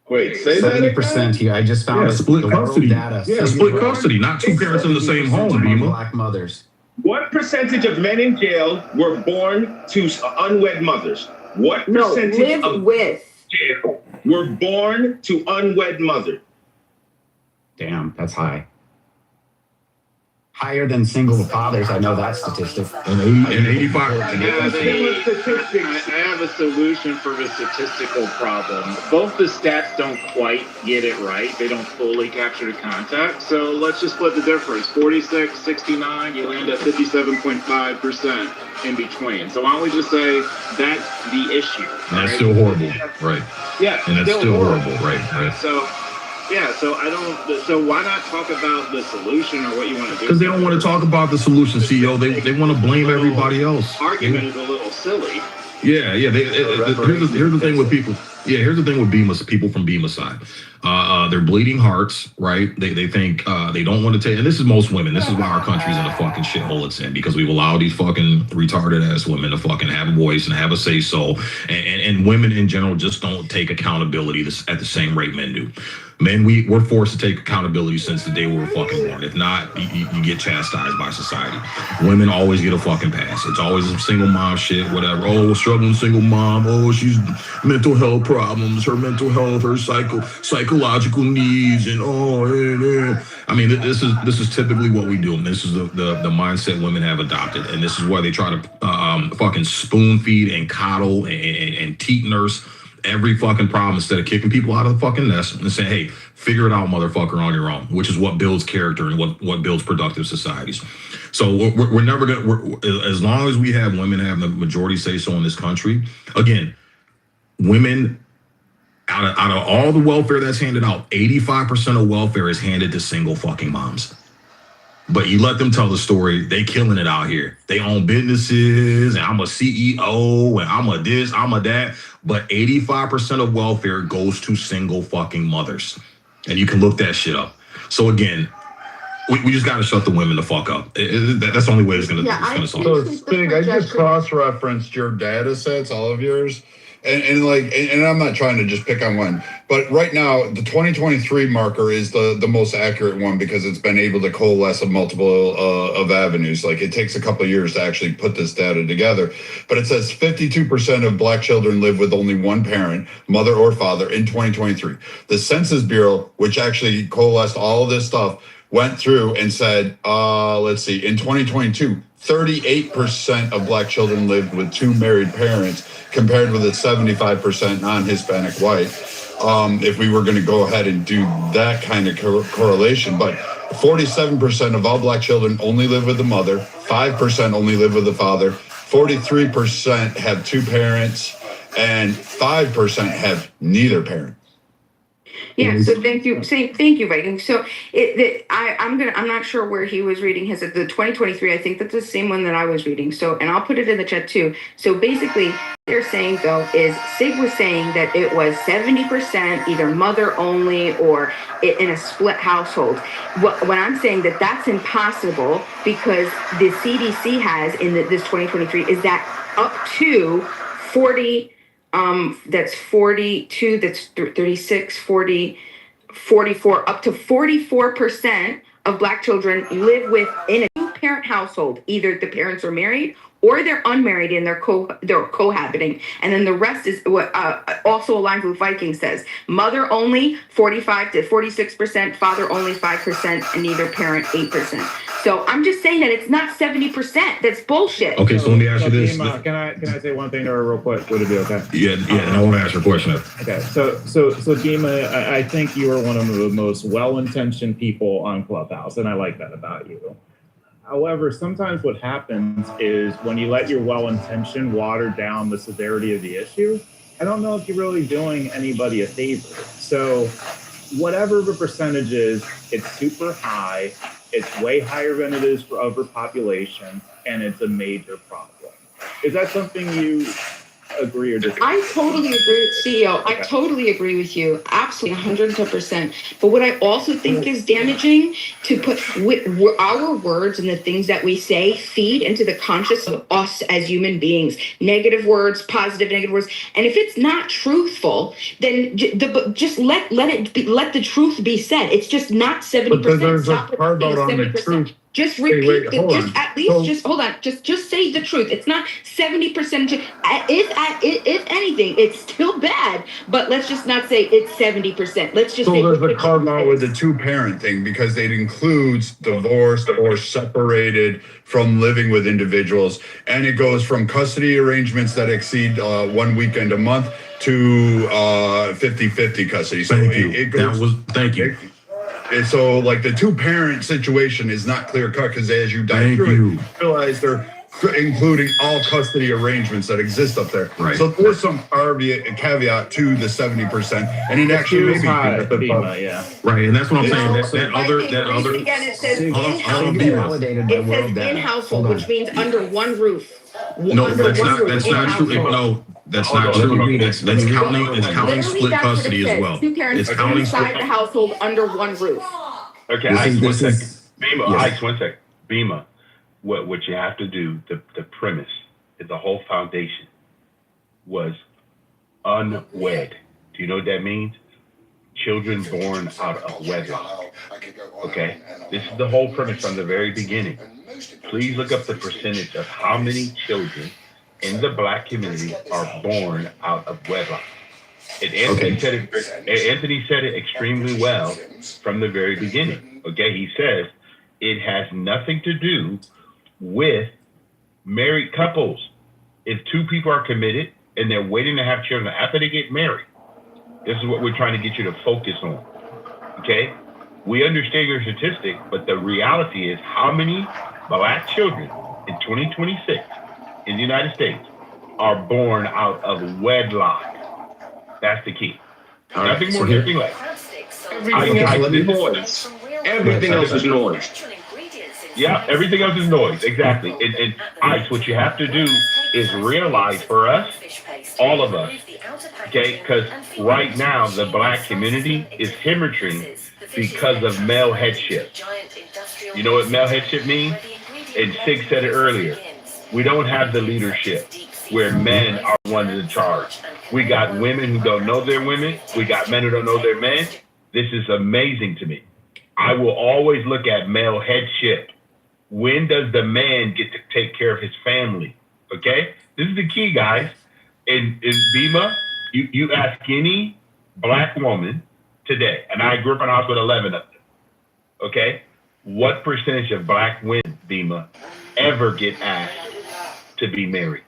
Wait, say 70% here. I just found split custody data. Yeah, split custody, not two parents in the same home. Bima. Black mothers. What percentage of men in jail were born to unwed mothers? What percentage jail were born to unwed mother? Damn, that's high. Higher than single fathers. I know that statistic. And 85. I have a solution for the statistical problem. Both the stats don't quite get it right. They don't fully capture the context. So let's just split the difference. 46, 69, you land at 57.5% in between. So why don't we just say that's the issue? And that's still horrible, right? Yeah. And that's still horrible, right? So so why not talk about the solution or what you want to do? Because they don't want to talk about the solution, CEO. They want to blame everybody else. Argument is a little silly. Yeah. Here's the thing with people. Yeah, here's the thing with people from Bema side. They're bleeding hearts, right? They think they don't want to take, and this is most women. This is why our country's in the fucking shithole it's in, because we've allowed these fucking retarded ass women to fucking have a voice and have a say so, and women in general just don't take accountability at the same rate men do. Men, we're forced to take accountability since the day we were fucking born. If not, you get chastised by society. Women always get a fucking pass. It's always a single mom shit, whatever. Oh, struggling single mom. Oh, she's mental health problems, her mental health, her psychological needs, and I mean, this is typically what we do, and this is the mindset women have adopted, and this is why they try to fucking spoon feed and coddle and teat nurse every fucking problem instead of kicking people out of the fucking nest and saying, hey, figure it out, motherfucker, on your own, which is what builds character and what builds productive societies. So we're never going to, as long as we have women have the majority say so in this country, again, women, out of all the welfare that's handed out, 85% of welfare is handed to single fucking moms. But you let them tell the story, they killing it out here. They own businesses, and I'm a CEO, and I'm a this, I'm a that. But 85% of welfare goes to single fucking mothers. And you can look that shit up. So again, we just got to shut the women the fuck up. That's the only way it's going to solve. So Stig, I just cross-referenced your data sets, all of yours. And I'm not trying to just pick on one, but right now the 2023 marker is the most accurate one because it's been able to coalesce a multiple of avenues. Like, it takes a couple of years to actually put this data together, but it says 52% of Black children live with only one parent, mother or father, in 2023. The Census Bureau, which actually coalesced all of this stuff, went through and said, let's see, in 2022, 38% of Black children lived with two married parents, compared with a 75% non-Hispanic white. If we were going to go ahead and do that kind of correlation, but 47% of all Black children only live with the mother, 5% only live with the father, 43% have two parents, and 5% have neither parent. Yeah, so thank you, Viking. So I'm not sure where he was reading his, the 2023. I think that's the same one that I was reading. So, and I'll put it in the chat too. So basically, what they're saying though is Sig was saying that it was 70% either mother only or in a split household. What I'm saying that's impossible because the CDC has in this 2023 is that up to 40. That's 42, that's 36, 40, 44, up to 44% of Black children live within a two-parent household. Either the parents are married or they're unmarried and they're cohabiting. And then the rest is what also aligns with what Viking says. Mother only 45 to 46%, father only 5%, and neither parent 8%. So I'm just saying that it's not 70%. That's bullshit. Okay, so let me ask you this. Can I say one thing to her real quick? Would it be okay? Yeah, and I want to ask her a question. Okay, so Dima, I think you are one of the most well-intentioned people on Clubhouse, and I like that about you. However, sometimes what happens is when you let your well-intention water down the severity of the issue, I don't know if you're really doing anybody a favor. So whatever the percentage is, it's super high. It's way higher than it is for overpopulation, and it's a major problem. Is that something you agree or disagree? I totally agree with CEO. Okay. I totally agree with you. Absolutely, 110%. But what I also think is damaging to put our words and the things that we say feed into the conscious of us as human beings. Negative words, positive, negative words. And if it's not truthful, then just let the truth be said. It's just not 70%. But there's a carve out on the truth. Just repeat hold on. Just say the truth. It's not 70%. If anything, it's still bad. But let's just not say it's 70%. Let's just say there's a carve out with the two-parent thing because it includes divorced or separated from living with individuals, and it goes from custody arrangements that exceed 1 weekend a month to 50-50 custody. So thank you. And so, like, the two-parent situation is not clear-cut because as you dive through it, you realize they're including all custody arrangements that exist up there. Right. So there's some caveat to the 70%, and it actually may be right. And that's what I'm saying. It says in household, which means under one roof. No, that's not true. No, that's not true. That's counting split custody as well. Two parents It's counting inside the household under one roof. Okay, Ice, 1 second. Bima, Ice, 1 second. Bima, what you have to do, the premise, the whole foundation was unwed. Do you know what that means? Children born out of wedlock. Okay? This is the whole premise from the very beginning. Please look up the percentage of how many children in the Black community are born out of wedlock. And Anthony said it extremely well from the very beginning. Okay? He says it has nothing to do with married couples. If two people are committed and they're waiting to have children after they get married, this is what we're trying to get you to focus on. Okay? We understand your statistic, but the reality is how many Black children in 2026 in the United States are born out of wedlock. That's the key. All Nothing right, more, so nothing less. Everything else is noise. Yeah, everything else is noise. Exactly. And Ice, what you have to do is realize for us, all of us, okay, because right now the Black community is hemorrhaging because of male headship. You know what male headship means? And Sig said it earlier. We don't have the leadership where men are ones in charge. We got women who don't know their women. We got men who don't know their men. This is amazing to me. I will always look at male headship. When does the man get to take care of his family? Okay? This is the key, guys. In Bima, you ask any Black woman today, and I grew up in a house with 11 of them, okay? What percentage of Black women, Bima, ever get asked to be married?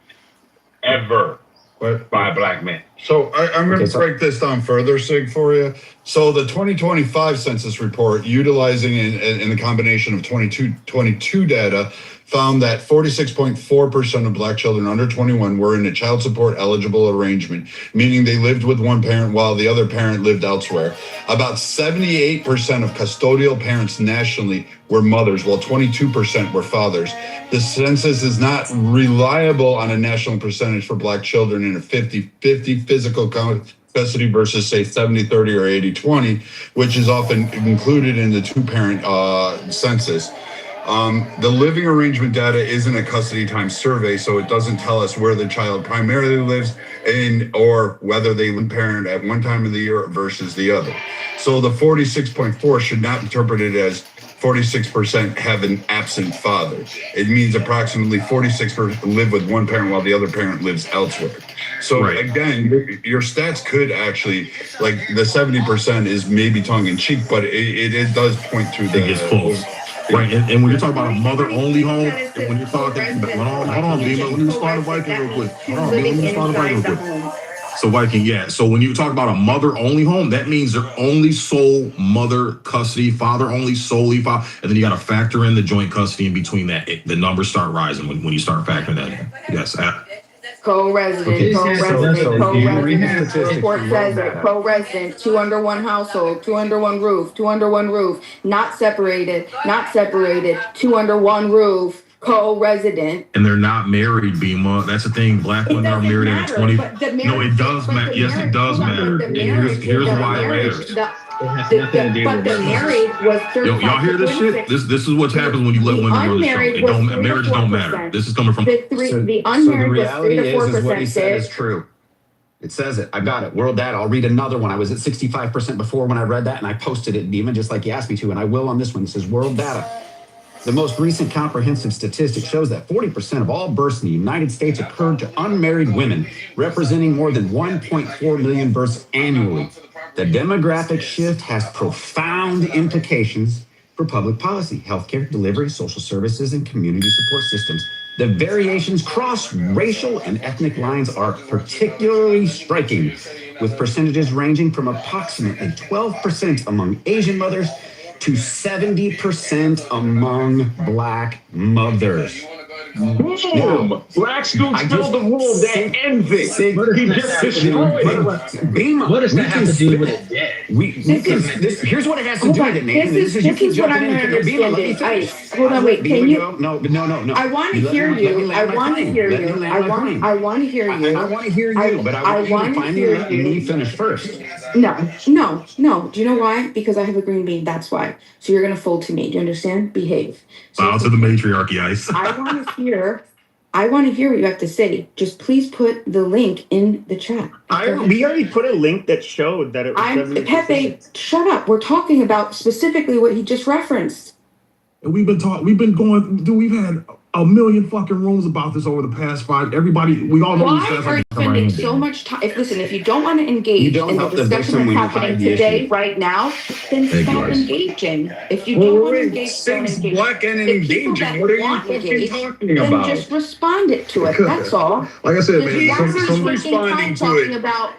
Ever. By a Black man. So I'm going to break this down further, Sig, for you. So the 2025 census report, utilizing in the combination of 22 data, found that 46.4% of Black children under 21 were in a child support eligible arrangement, meaning they lived with one parent while the other parent lived elsewhere. About 78% of custodial parents nationally were mothers, while 22% were fathers. The census is not reliable on a national percentage for Black children in a 50-50 physical custody versus, say, 70-30 or 80-20, which is often included in the two-parent census. The living arrangement data isn't a custody time survey, so it doesn't tell us where the child primarily lives or whether they live parent at one time of the year versus the other. So the 46.4 should not be interpreted as 46% have an absent father. It means approximately 46% live with one parent while the other parent lives elsewhere. So again, your stats could actually, like the 70% is maybe tongue in cheek, but it does point to the. It gets close. Right, and when you're talking about a mother-only home, when you're talking, hold on, Bima, let me respond to Viking real quick. Hold on, Bima, let me respond to Viking real quick. So Viking, yeah. So when you talk about a mother-only home, that means they're only sole mother custody, father only solely father, and then you got to factor in the joint custody in between that. The numbers start rising when you start factoring that in. Yes. Co-resident, report says that co-resident, two under one household, two under one roof, not separated, two under one roof, co-resident. And they're not married, Bima. That's the thing. Black women are married at 20. No, it does matter. Yes, it does matter. And here's why it matters. But the married was 35. Y'all hear this shit? This is what happens when you let women run the show. Marriage don't matter. This is coming from the unmarried was 3 to 4%. Is what he said is true. It says it. I got it. World data. I'll read another one. I was at 65% before when I read that, and I posted it, even just like you asked me to, and I will on this one. It says world data. The most recent comprehensive statistic shows that 40% of all births in the United States occurred to unmarried women, representing more than 1.4 million births annually. The demographic shift has profound implications for public policy, healthcare delivery, social services, and community support systems. The variations cross racial and ethnic lines are particularly striking, with percentages ranging from approximately 12% among Asian mothers to 70% among Black mothers. Boom! Black schools filled the world that envy. He just destroyed it. What does that have to do with it? Here's what it has to do with it, Nathan. This is what I'm not understanding. Hold on, wait. Can you? No. I want to hear you. I want to hear you. I want to hear you. I want to hear you, but I want you to finally let me finish first. No. Do you know why? Because I have a green bean. That's why. So you're gonna fold to me. Do you understand? Behave. Bow to the matriarchy, Ice. I want to hear what you have to say. Just please put the link in the chat. We already put a link that showed that it was Pepe, shut up. We're talking about specifically what he just referenced. We've had a million fucking rooms about this over the past 5. Everybody, we all know. Why are you spending so much time? If you don't want to engage in the discussion that's happening today, right now, then stop engaging. If you don't want to engage, don't engage. Black and engaging. What are you fucking talking about? Then just respond it to it. That's all. Like I said, man, some responding to it. About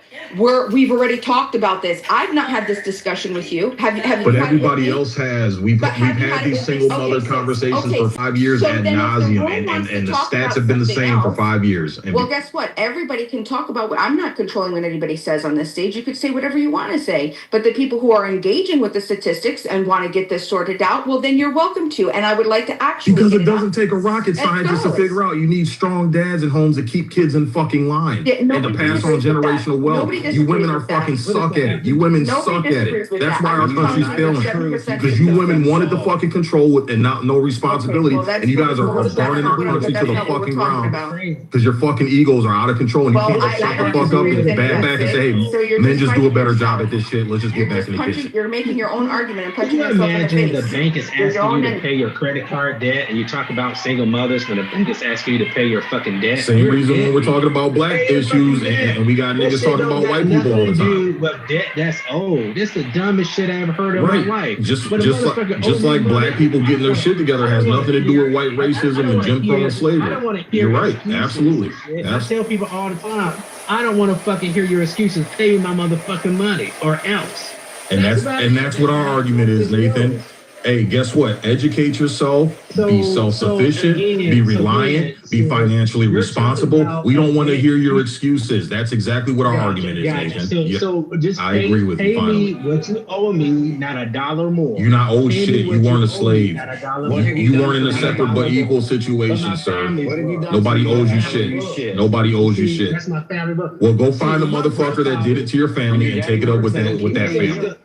we've already talked about this. I've not had this discussion with you. Have you? But everybody else has. We've had these single mother conversations for 5 years ad nauseum, and the stats have been the same for 5 years. Well, guess what? Everybody can talk about what I'm not controlling what anybody says on this stage. You could say whatever you want to say, but the people who are engaging with the statistics and want to get this sorted out, well, then you're welcome to. And I would like to actually because it doesn't take a rocket scientist to figure out. You need strong dads in homes that keep kids in fucking line and to pass on generational wealth. You women are fucking suck at it. You women suck at it. That's why our country's failing. Because you women wanted the fucking control with and no responsibility, and you guys are burning our country to the fucking ground because your fucking egos are out of control and you can't just shut the fuck up and bad back and say, hey, men just do a better job at this shit. Let's just get back in the kitchen. You're making your own argument and punching yourself in the face. Imagine the bank is asking you to pay your credit card debt, and you talk about single mothers when the bank is asking you to pay your fucking debt. Same reason when we're talking about black issues and we got niggas talking about white people all the time. But debt, that's old. This is the dumbest shit I ever heard in my life. Just like black people getting their shit together has nothing to do with white racism and Jim Crow and slavery. You're right. Absolutely. I tell people all the time, I don't want to fucking hear your excuses. Pay me my motherfucking money or else. And that's what our argument is, Nathan. Hey, guess what? Educate yourself, be self-sufficient, be reliant, be financially responsible. We don't want to hear your excuses. That's exactly what our argument is, Nathan. So just I agree with you. Pay me what you owe me, not $1 more. You're not owed shit. You weren't a slave. You weren't in a separate but equal situation, sir. Nobody owes you shit. Nobody owes you shit. That's my family. Well, go find the motherfucker that did it to your family and take it up with that family.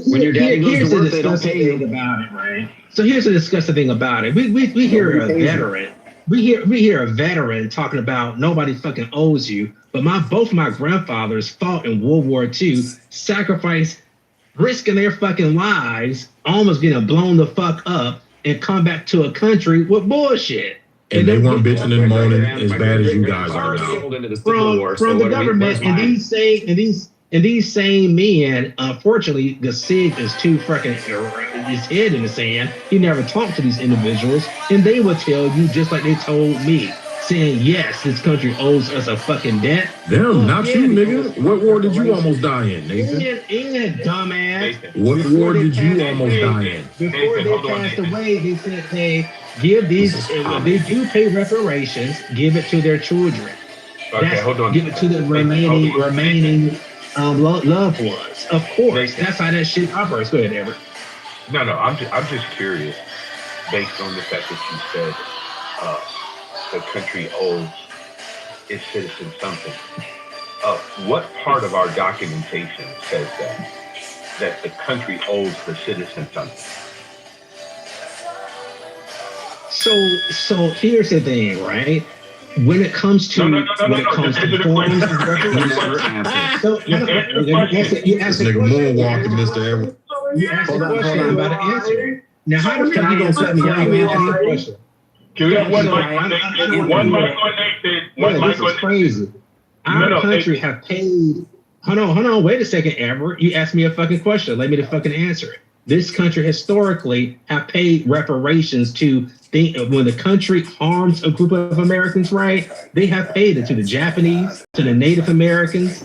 When your daddy goes to work, they don't pay you about it, right? So here's the disgusting thing about it. We hear a veteran. We hear a veteran talking about nobody fucking owes you. But both my grandfathers fought in World War II, sacrificed, risking their fucking lives, almost getting blown the fuck up, and come back to a country with bullshit. And they weren't bitching and moaning as bad as you guys are now. From the government and these same men, unfortunately, the SIG is too fucking his head in the sand. He never talked to these individuals, and they will tell you just like they told me, saying, yes, this country owes us a fucking debt. Damn, not you, nigga. What war did you almost die in, Nathan? In dumbass. What war did you almost die in? Before they passed away, they said, hey, give these, they do pay reparations, give it to their children. Okay, hold on. Give it to the remaining loved ones. Of course, that's how that shit operates. Go ahead, Everett. No, I'm just curious, based on the fact that you said the country owes its citizens something. What part of our documentation says that the country owes the citizen something? So here's the thing, right? When it comes to forms of reparations, you asked the question. You asked the question about the answer. Now, how the fuck you gonna put me on the question? This is crazy. Our country have paid. Hold on. Wait a second, Everett. You asked me a fucking question. Let me to fucking answer it. This country historically have paid reparations to when the country harms a group of Americans, right? They have paid it to the Japanese, to the Native Americans,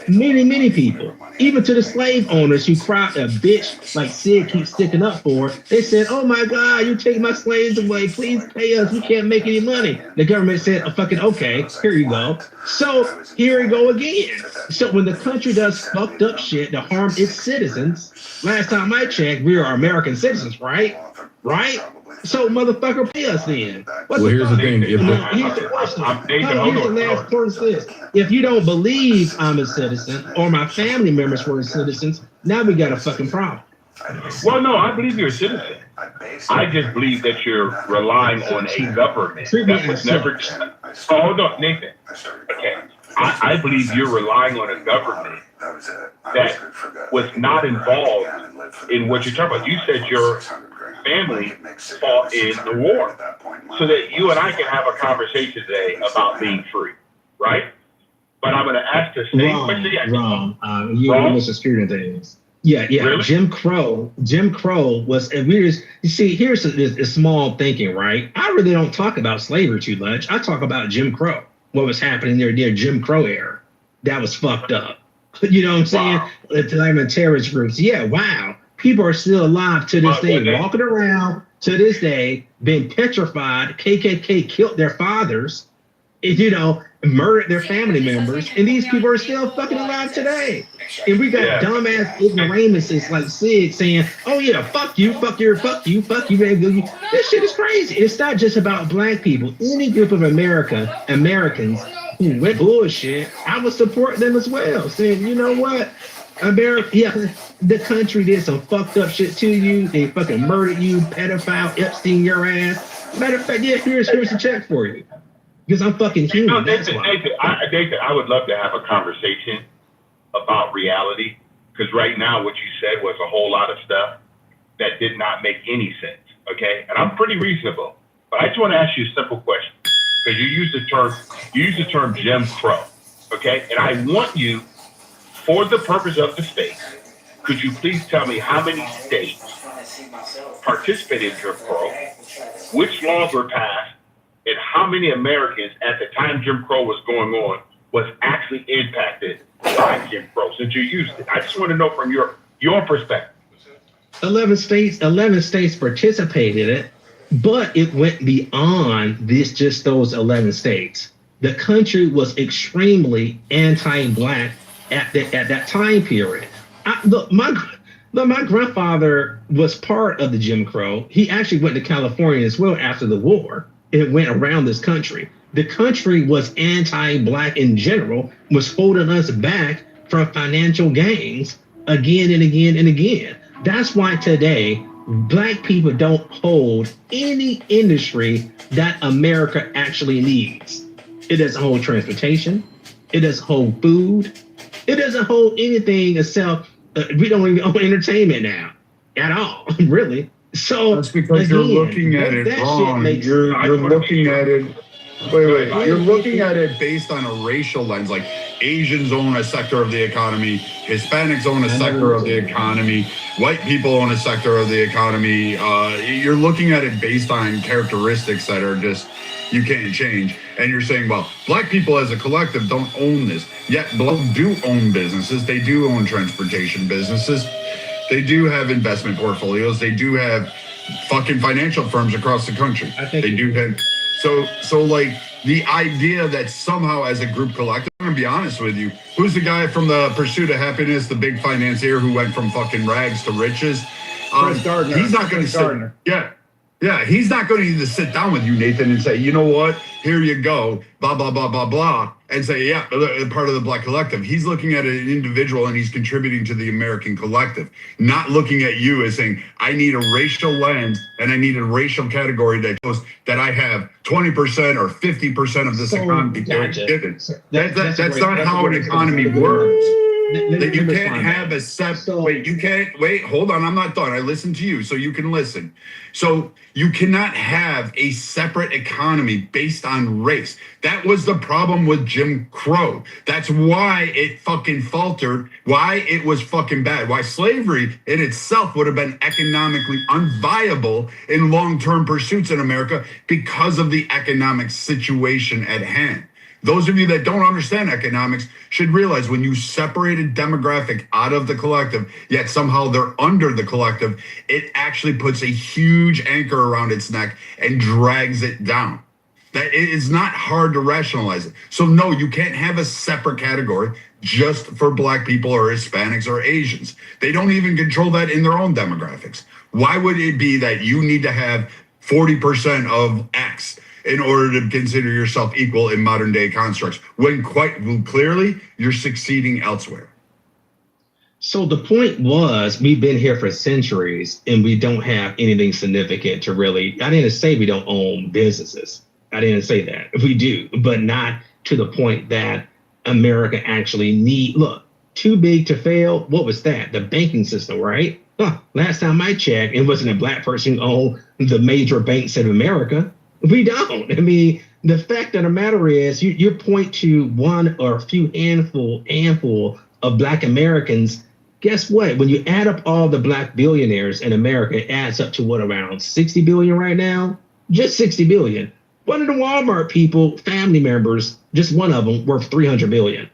many people, even to the slave owners who cried a bitch like Sid keeps sticking up for. They said, "Oh my God, you take my slaves away. Please pay us. We can't make any money." The government said, "Oh, fucking okay, here you go." So here we go again. So when the country does fucked up shit to harm its citizens, last time I checked, we are American citizens, right? Right? So motherfucker, pay us then. Well, here's the thing. Here's the question. Here's the last point is, if you don't believe I'm a citizen or my family members were citizens, now we got a fucking problem. Well, no, I believe you're a citizen. I just believe that you're relying on a government that was never. Oh no, Nathan. Okay, I believe you're relying on a government that was not involved in what you're talking about. You said your family fought in the war, so that you and I can have a conversation today about being free, right? But I'm going to ask the same question. Wrong. You misconstruing things. Yeah. Really? Jim Crow was, and you see, here's a small thinking, right? I really don't talk about slavery too much. I talk about Jim Crow, what was happening there near Jim Crow era. That was fucked up. You know what I'm saying? The time of terrorist groups. Yeah, wow. People are still alive to this day, walking around to this day, being petrified. KKK killed their fathers, murdered their family members, and these people are still fucking alive today. And we got dumbass ignoramuses like Sid saying, "Oh yeah, fuck you, fuck you, man." This shit is crazy. It's not just about black people. Any group of Americans who went bullshit, I would support them as well, saying, you know what? America, the country did some fucked up shit to you. They fucking murdered you, pedophile, Epstein your ass. Matter of fact, here's a check for you. Because I'm fucking human. Nathan, I would love to have a conversation about reality. Because right now, what you said was a whole lot of stuff that did not make any sense. Okay, and I'm pretty reasonable, but I just want to ask you a simple question. Because you use the term Jim Crow. Okay, and I want you, for the purpose of the space, could you please tell me how many states participated in Jim Crow, which laws were passed, and how many Americans at the time Jim Crow was going on was actually impacted by Jim Crow, since you used it? I just want to know from your perspective. 11 states participated in it, but it went beyond just those 11 states. The country was extremely anti-black at that time period. My grandfather was part of the Jim Crow. He actually went to California as well after the war. It went around this country. The country was anti-black in general, was holding us back from financial gains again and again and again. That's why today, black people don't hold any industry that America actually needs. It doesn't hold transportation. It doesn't hold food. It doesn't hold anything except we don't even own entertainment now at all, really. So that's because you're looking at it wrong. You're looking at it. Wait. You're looking at it based on a racial lens. Like Asians own a sector of the economy, Hispanics own a sector of the economy, white people own a sector of the economy. You're looking at it based on characteristics that are just you can't change. And you're saying, well, black people as a collective don't own this. Yet black do own businesses. They do own transportation businesses. They do have investment portfolios. They do have fucking financial firms across the country. They do have. So like the idea that somehow as a group collective, I'm gonna be honest with you, who's the guy from the Pursuit of Happiness, the big financier who went from fucking rags to riches? Gardner. He's not going to sit. Yeah, he's not going to either sit down with you, Nathan, and say, you know what, here you go, blah, blah, blah, blah, blah, and say, yeah, part of the black collective. He's looking at an individual and he's contributing to the American collective, not looking at you as saying, I need a racial lens and I need a racial category that shows that I have 20% or 50% of this economy. Gotcha. That's not how an economy works. That you can't have a separate, hold on, I'm not done. I listened to you, so you can listen. So you cannot have a separate economy based on race. That was the problem with Jim Crow. That's why it fucking faltered, why it was fucking bad, why slavery in itself would have been economically unviable in long-term pursuits in America because of the economic situation at hand. Those of you that don't understand economics should realize when you separate a demographic out of the collective, yet somehow they're under the collective, it actually puts a huge anchor around its neck and drags it down. That it is not hard to rationalize it. So no, you can't have a separate category just for Black people or Hispanics or Asians. They don't even control that in their own demographics. Why would it be that you need to have 40% of X in order to consider yourself equal in modern day constructs, when quite clearly you're succeeding elsewhere? So the point was, we've been here for centuries and we don't have anything significant to really, I didn't say we don't own businesses. I didn't say that. We do, but not to the point that America actually look, too big to fail. What was that? The banking system, right? Last time I checked, it wasn't a Black person who owned the major banks in America. We don't. I mean, the fact of the matter is, you point to one or a few handful of Black Americans. Guess what? When you add up all the Black billionaires in America, it adds up to what, around 60 billion right now? Just 60 billion. One of the Walmart people, family members, just one of them worth 300 billion.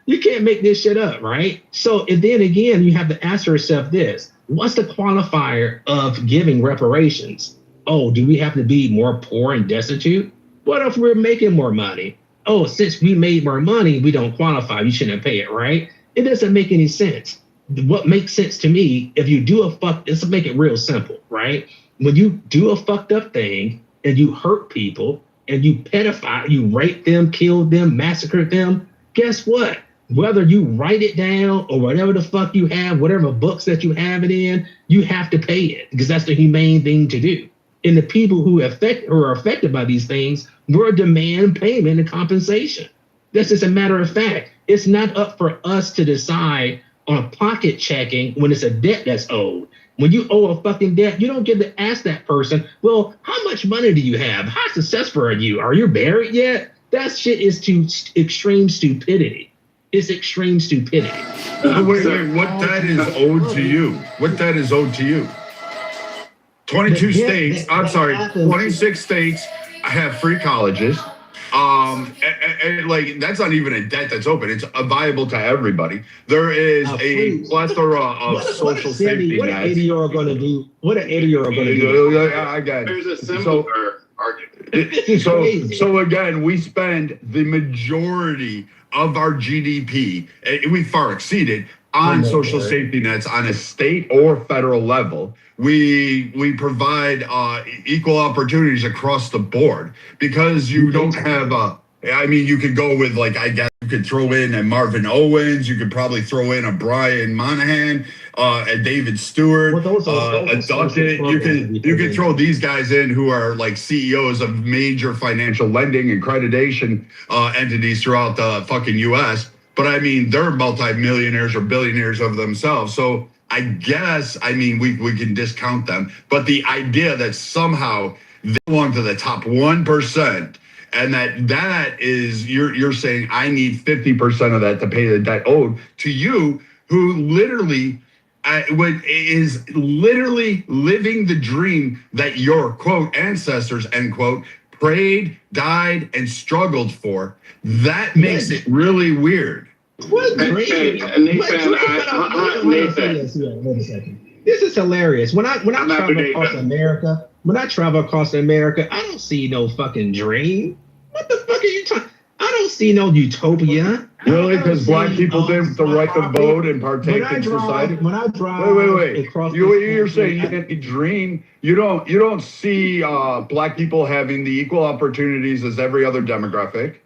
You can't make this shit up, right? So, and then again, you have to ask yourself this: what's the qualifier of giving reparations? Oh, do we have to be more poor and destitute? What if we're making more money? Oh, since we made more money, we don't qualify. You shouldn't pay it, right? It doesn't make any sense. What makes sense to me, if you do let's make it real simple, right? When you do a fucked up thing and you hurt people and you pedophile, you rape them, kill them, massacre them, guess what? Whether you write it down or whatever the fuck you have, whatever books that you have it in, you have to pay it because that's the humane thing to do. And the people who are affected by these things will demand payment and compensation. That's just a matter of fact. It's not up for us to decide on pocket checking when it's a debt that's owed. When you owe a fucking debt, you don't get to ask that person, well, how much money do you have? How successful are you? Are you married yet? That shit is to extreme stupidity. It's extreme stupidity. Wait, what debt is owed to you? What debt is owed to you? 22 states, 26 states have free colleges. And like, that's not even a debt that's open. It's viable to everybody. There is a plethora of social safety nets. What an 80-year-old going to do? What an 80-year-old going to do? I got it. There's a similar argument. So again, we spend the majority of our GDP, we far exceeded, on social safety nets on a state or federal level. We provide equal opportunities across the board because you don't have you could go with, like, I guess you could throw in a Marvin Owens, you could probably throw in a Brian Monahan, a David Stewart, a Duckett. You could throw these guys in who are like CEOs of major financial lending and accreditation entities throughout the fucking US. But I mean, they're multimillionaires or billionaires of themselves. So I guess, we can discount them. But the idea that somehow they belong to the top 1%, and that is, you're saying I need 50% of that to pay the debt owed to you, who literally is literally living the dream that your, quote, ancestors, end quote, prayed, died, and struggled for. That makes it really weird. What dream? This is hilarious. When I travel across America, I don't see no fucking dream. What the fuck are you talking? I don't see no utopia. Really? Because Black people didn't the right to vote and partake in society? When I drive, wait. You're saying you didn't dream? You don't see Black people having the equal opportunities as every other demographic?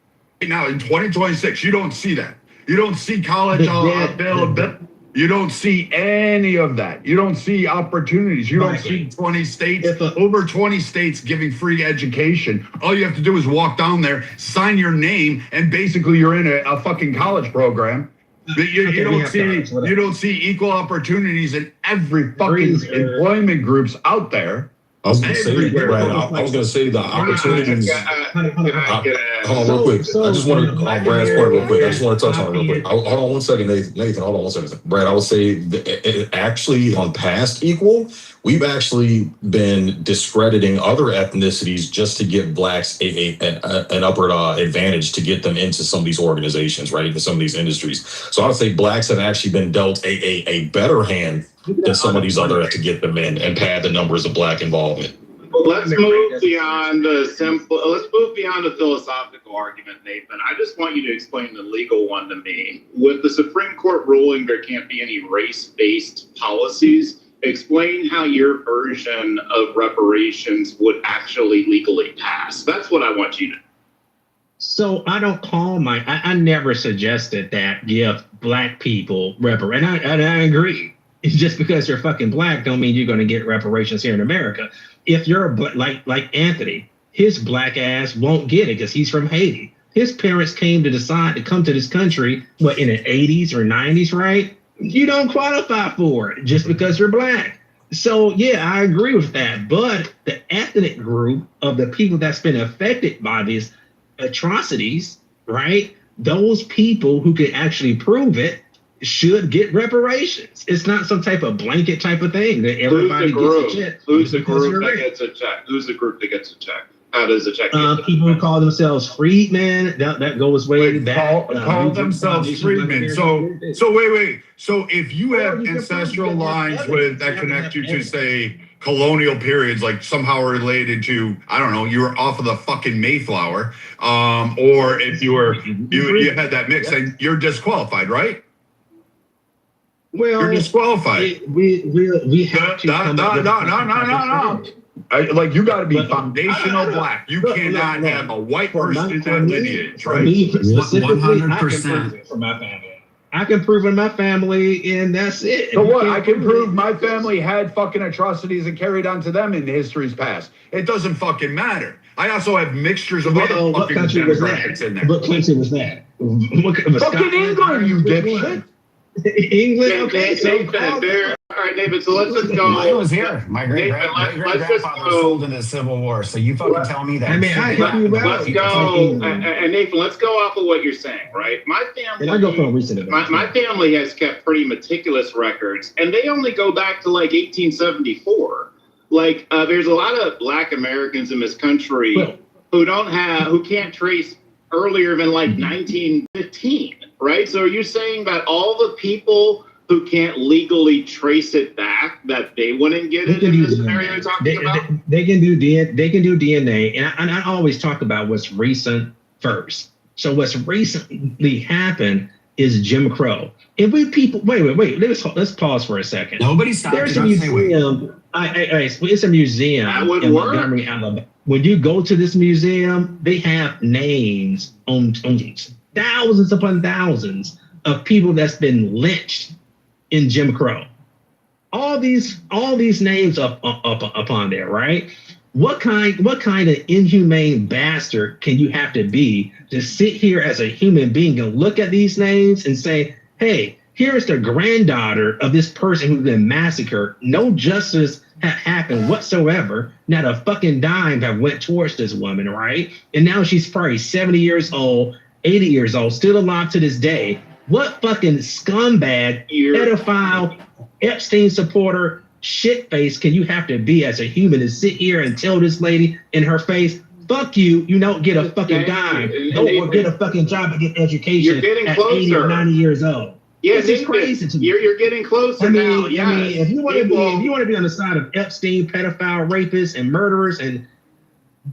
Now in 2026, you don't see that. You don't see college availability. You don't see any of that. You don't see opportunities. You don't see 20 states, over 20 states giving free education. All you have to do is walk down there, sign your name, and basically you're in a fucking college program. You don't see equal opportunities in every fucking employment groups out there. I was going to say, Brad, I was going to say the opportunities. Hold on, real quick. I just want to, on Brad's point, real quick. I just want to touch on it real quick. Hold on 1 second, Nathan. Hold on 1 second. Brad, I would say actually on past equal, we've actually been discrediting other ethnicities just to give blacks an upward advantage to get them into some of these organizations, right? Into some of these industries. So I would say blacks have actually been dealt a better hand than some of these other to get them in and pad the numbers of black involvement. Well, let's move beyond the simple. Let's move beyond the philosophical argument, Nathan. I just want you to explain the legal one to me. With the Supreme Court ruling there can't be any race-based policies, explain how your version of reparations would actually legally pass. That's what I want you to. So I don't call I never suggested that give black people reparations. And I agree. It's just because you're fucking black don't mean you're going to get reparations here in America. If you're like Anthony, his black ass won't get it because he's from Haiti. His parents came to decide to come to this country, in the 80s or 90s, right? You don't qualify for it just because you're black. So yeah, I agree with that. But the ethnic group of the people that's been affected by these atrocities, right? Those people who can actually prove it should get reparations. It's not some type of blanket type of thing that everybody gets a check. Who's the group that gets a check? Who's the group that gets a check? How does a check get people who call themselves freedmen, that goes way back. Call themselves freedmen. So wait. So if you have ancestral lines that connect you to, say, colonial periods, like somehow related to, I don't know, you were off of the fucking Mayflower, or if you had that mix, then you're disqualified, right? Well, you're disqualified. We have to. No. Like you got to be foundational black. You cannot have a white person in that lineage, right? 100% for my family. I can prove in my family, and that's it. So what? I can prove my family had fucking atrocities and carried on to them in the history's past. It doesn't fucking matter. I also have mixtures of other fucking demographics in there. What country was that? Fucking England, you dipshit. England. Okay, all right, David. So let's just go. Mine was here. My great grandfather was sold in the Civil War. So you fucking tell me that. I mean, let's go. And Nathan, let's go off of what you're saying, right? My family. And I go from recent events. My family has kept pretty meticulous records, and they only go back to like 1874. Like, there's a lot of Black Americans in this country who can't trace earlier than like 1915. Right? So are you saying that all the people who can't legally trace it back, that they wouldn't get it in this scenario you're talking about? They can do DNA, and I always talk about what's recent first. So what's recently happened is Jim Crow. If we people wait, let's pause for a second. Nobody stopped. There's a museum. It's a museum in Montgomery, Alabama. When you go to this museum, they have names on thousands upon thousands of people that's been lynched in Jim Crow. All these names up upon there, right? What kind of inhumane bastard can you have to be to sit here as a human being and look at these names and say, hey, here's the granddaughter of this person who's been massacred. No justice have happened whatsoever. Not a fucking dime have went towards this woman, right? And now she's probably 70 years old, 80 years old, still alive to this day. What fucking scumbag, pedophile, Epstein supporter, shitface can you have to be as a human to sit here and tell this lady in her face, fuck you, you don't get a fucking dime. Don't get a fucking job and get education at 80 or 90 years old. Yeah, this is crazy to me. You're getting closer now. I mean, if you want to be on the side of Epstein, pedophile, rapists, and murderers, and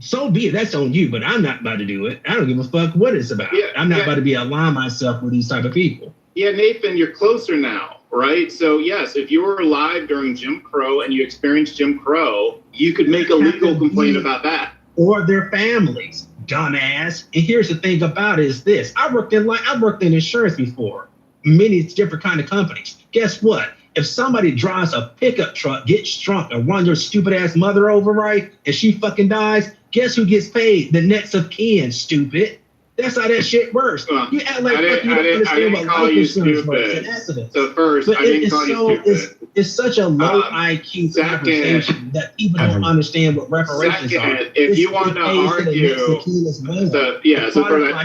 so be it. That's on you. But I'm not about to do it. I don't give a fuck what it's about. I'm not about to align myself with these type of people. Yeah, Nathan, you're closer now, right? So yes, if you were alive during Jim Crow and you experienced Jim Crow, you could make a legal complaint about that. Or their families, dumbass. And here's the thing about it is this: I worked in insurance before. Many different kind of companies. Guess what? If somebody drives a pickup truck, gets drunk, and runs your stupid ass mother over, right, and she fucking dies, guess who gets paid? The next of kin, stupid. That's how that shit works. You act like you don't understand what life insurance works. So first, but I didn't call you stupid. It's such a low IQ conversation that people don't understand what reparations are. If you want to argue, you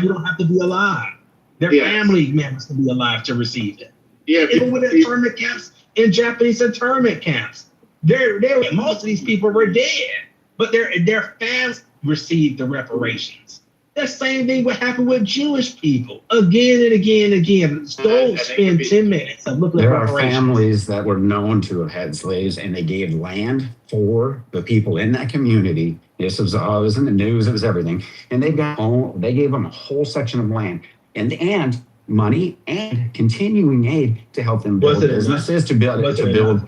don't have to be alive. Their family members can be alive to receive it. Yeah, even with internment camps in Japanese internment camps, most of these people were dead, but their families received the reparations. The same thing would happen with Jewish people again and again and again. Don't spend 10 minutes of looking at reparations. There are families that were known to have had slaves, and they gave land for the people in that community. This was, it was in the news, it was everything. And they gave them a whole section of land and money and continuing aid to help them build businesses, to build.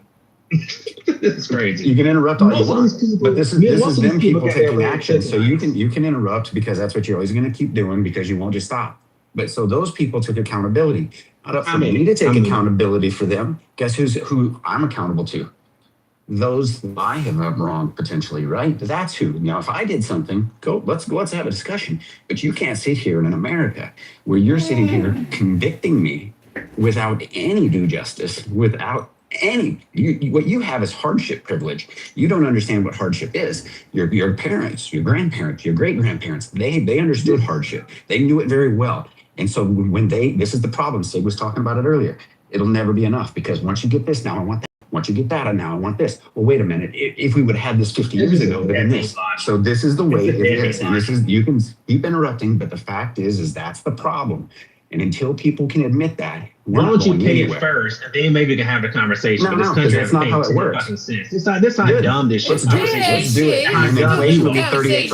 It's crazy. You can interrupt all you want, but this is them people taking action. So you can interrupt because that's what you're always going to keep doing because you won't just stop. But so those people took accountability. Not up for me to take accountability for them. Guess who I'm accountable to? Those I have wrong potentially, right? That's who. Now, if I did something, let's have a discussion. But you can't sit here in America where you're sitting here convicting me without any due justice, without what you have is hardship privilege. You don't understand what hardship is. Your parents, your grandparents, your great grandparents, they understood hardship. They knew it very well. And so when this is the problem. Sig was talking about it earlier. It'll never be enough because once you get this, now I want that. Once you get that, and now I want this. Well, wait a minute. If we would have had this 50 years ago, then this. So this is the way it is. And this is, you can keep interrupting, but the fact is that's the problem. And until people can admit that, why don't you pay it first, and then maybe we can have the conversation. No, because that's not how it works. This how dumb this shit is. Let's do it. And inflation will be 38%.